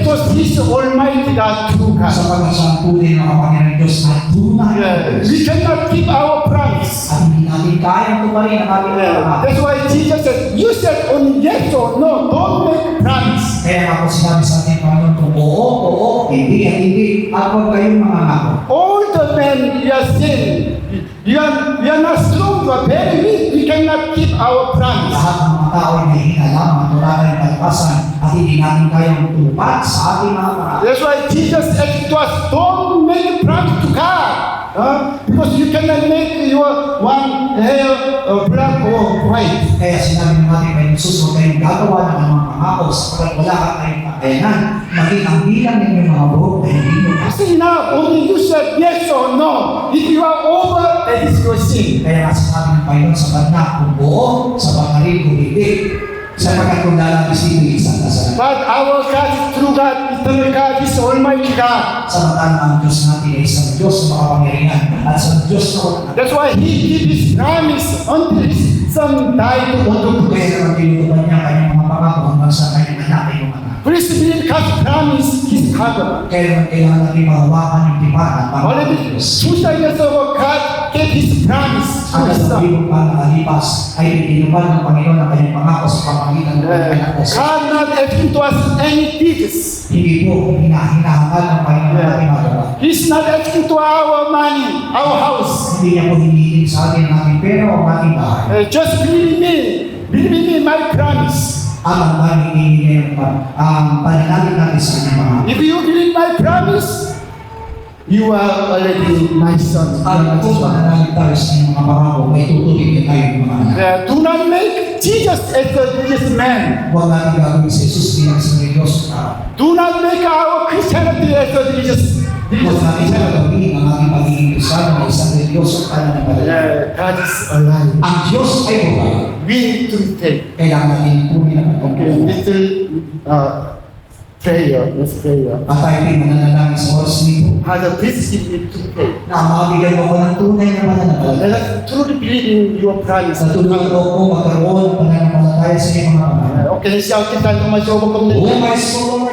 Because He's the Almighty God, true God. sapagat siya ang tunay na kapangyarihan ng Diyos na tunay. We cannot keep our promise. At hindi natin kayang tumarin ang ating pangako. That's why Jesus said, you said only yes or no, don't make promise. Kaya ako sinabi sa ating Panginoon kung oo, hindi at hindi, at huwag kayong mangangako. All the men we are saying, we are not strong, we are very weak, we cannot keep our promise. Lahat ng mga tao ay mahihina lamang, matulala ng kalakasan, at hindi natin kayang tumupad sa ating mga pangako. That's why Jesus said to us, don't make promise to God. Because you cannot make your one hair black or white. Kaya sinabi ng ating Panginoon Jesus, huwag kayong gagawa ng anumang pangako sapagat wala ka kayong kakayanan, maging ang bilang ninyong mga buhok na hindi nyo. Kasi now, only you said yes or no. If you are over, that is your sin. Kaya nga sinabi ng Panginoon sa banna, kung buo, sa bangarin, kung hindi, sapagat kung lalabis dito isang kasalanan. But our God is true God, eternal God, is Almighty God. Samantalang ang Diyos natin ay isang Diyos na makapangyarihan at isang Diyos na walang That's why He gave His promise until His Son died on the cross. kaya naman tinutupad niya kanyang mga pangako hanggang sa kanyang anak ay mga anak. Please believe God's promise is covered. Kaya naman kailangan natin mahawakan yung tipan at pangako ng Already Diyos. 2,000 years ago, God gave His promise to Hanggang His sa Son. libong pa nakalipas ay tinupad ng Panginoon ang kanyang pangako sa pamamagitan ng kanyang anak na siya. God not asking to us any deeds. Hindi po hinahangad ng Panginoon natin magawa. He's not asking to our money, our house. Hindi niya po hinihiling sa atin ang ating pera o ang ating bahay. Just believe me. believing in my promise. Ang mangingi ang pananalig natin sa kanyang mga If you believe my promise, you are already my son. at kung pananalig tayo sa kanyang mga pangako, may tutuloy tayo ng mga anak. Do not make Jesus as a religious man. Huwag natin gagawin si Jesus bilang isang religyoso tao. Do not make our Christianity as a religious Huwag natin gagawin ang ating pagiging Kristiyano na isang religyoso pananampalataya. God is alive. Ang Diyos ay buhay. We need to take. Kailangan natin tuloy na Okay, little prayer. Let's prayer. At tayo ay mananalangin sa oras nito Father, please give me to pray. na mabigyan mo ko ng tunay na pananampalataya. Let us truly believe in your promise. Sa tulong ko magkaroon ng pananampalataya sa iyong mga pangalan. Okay, let's shout it out to my soul. Oh, my soul,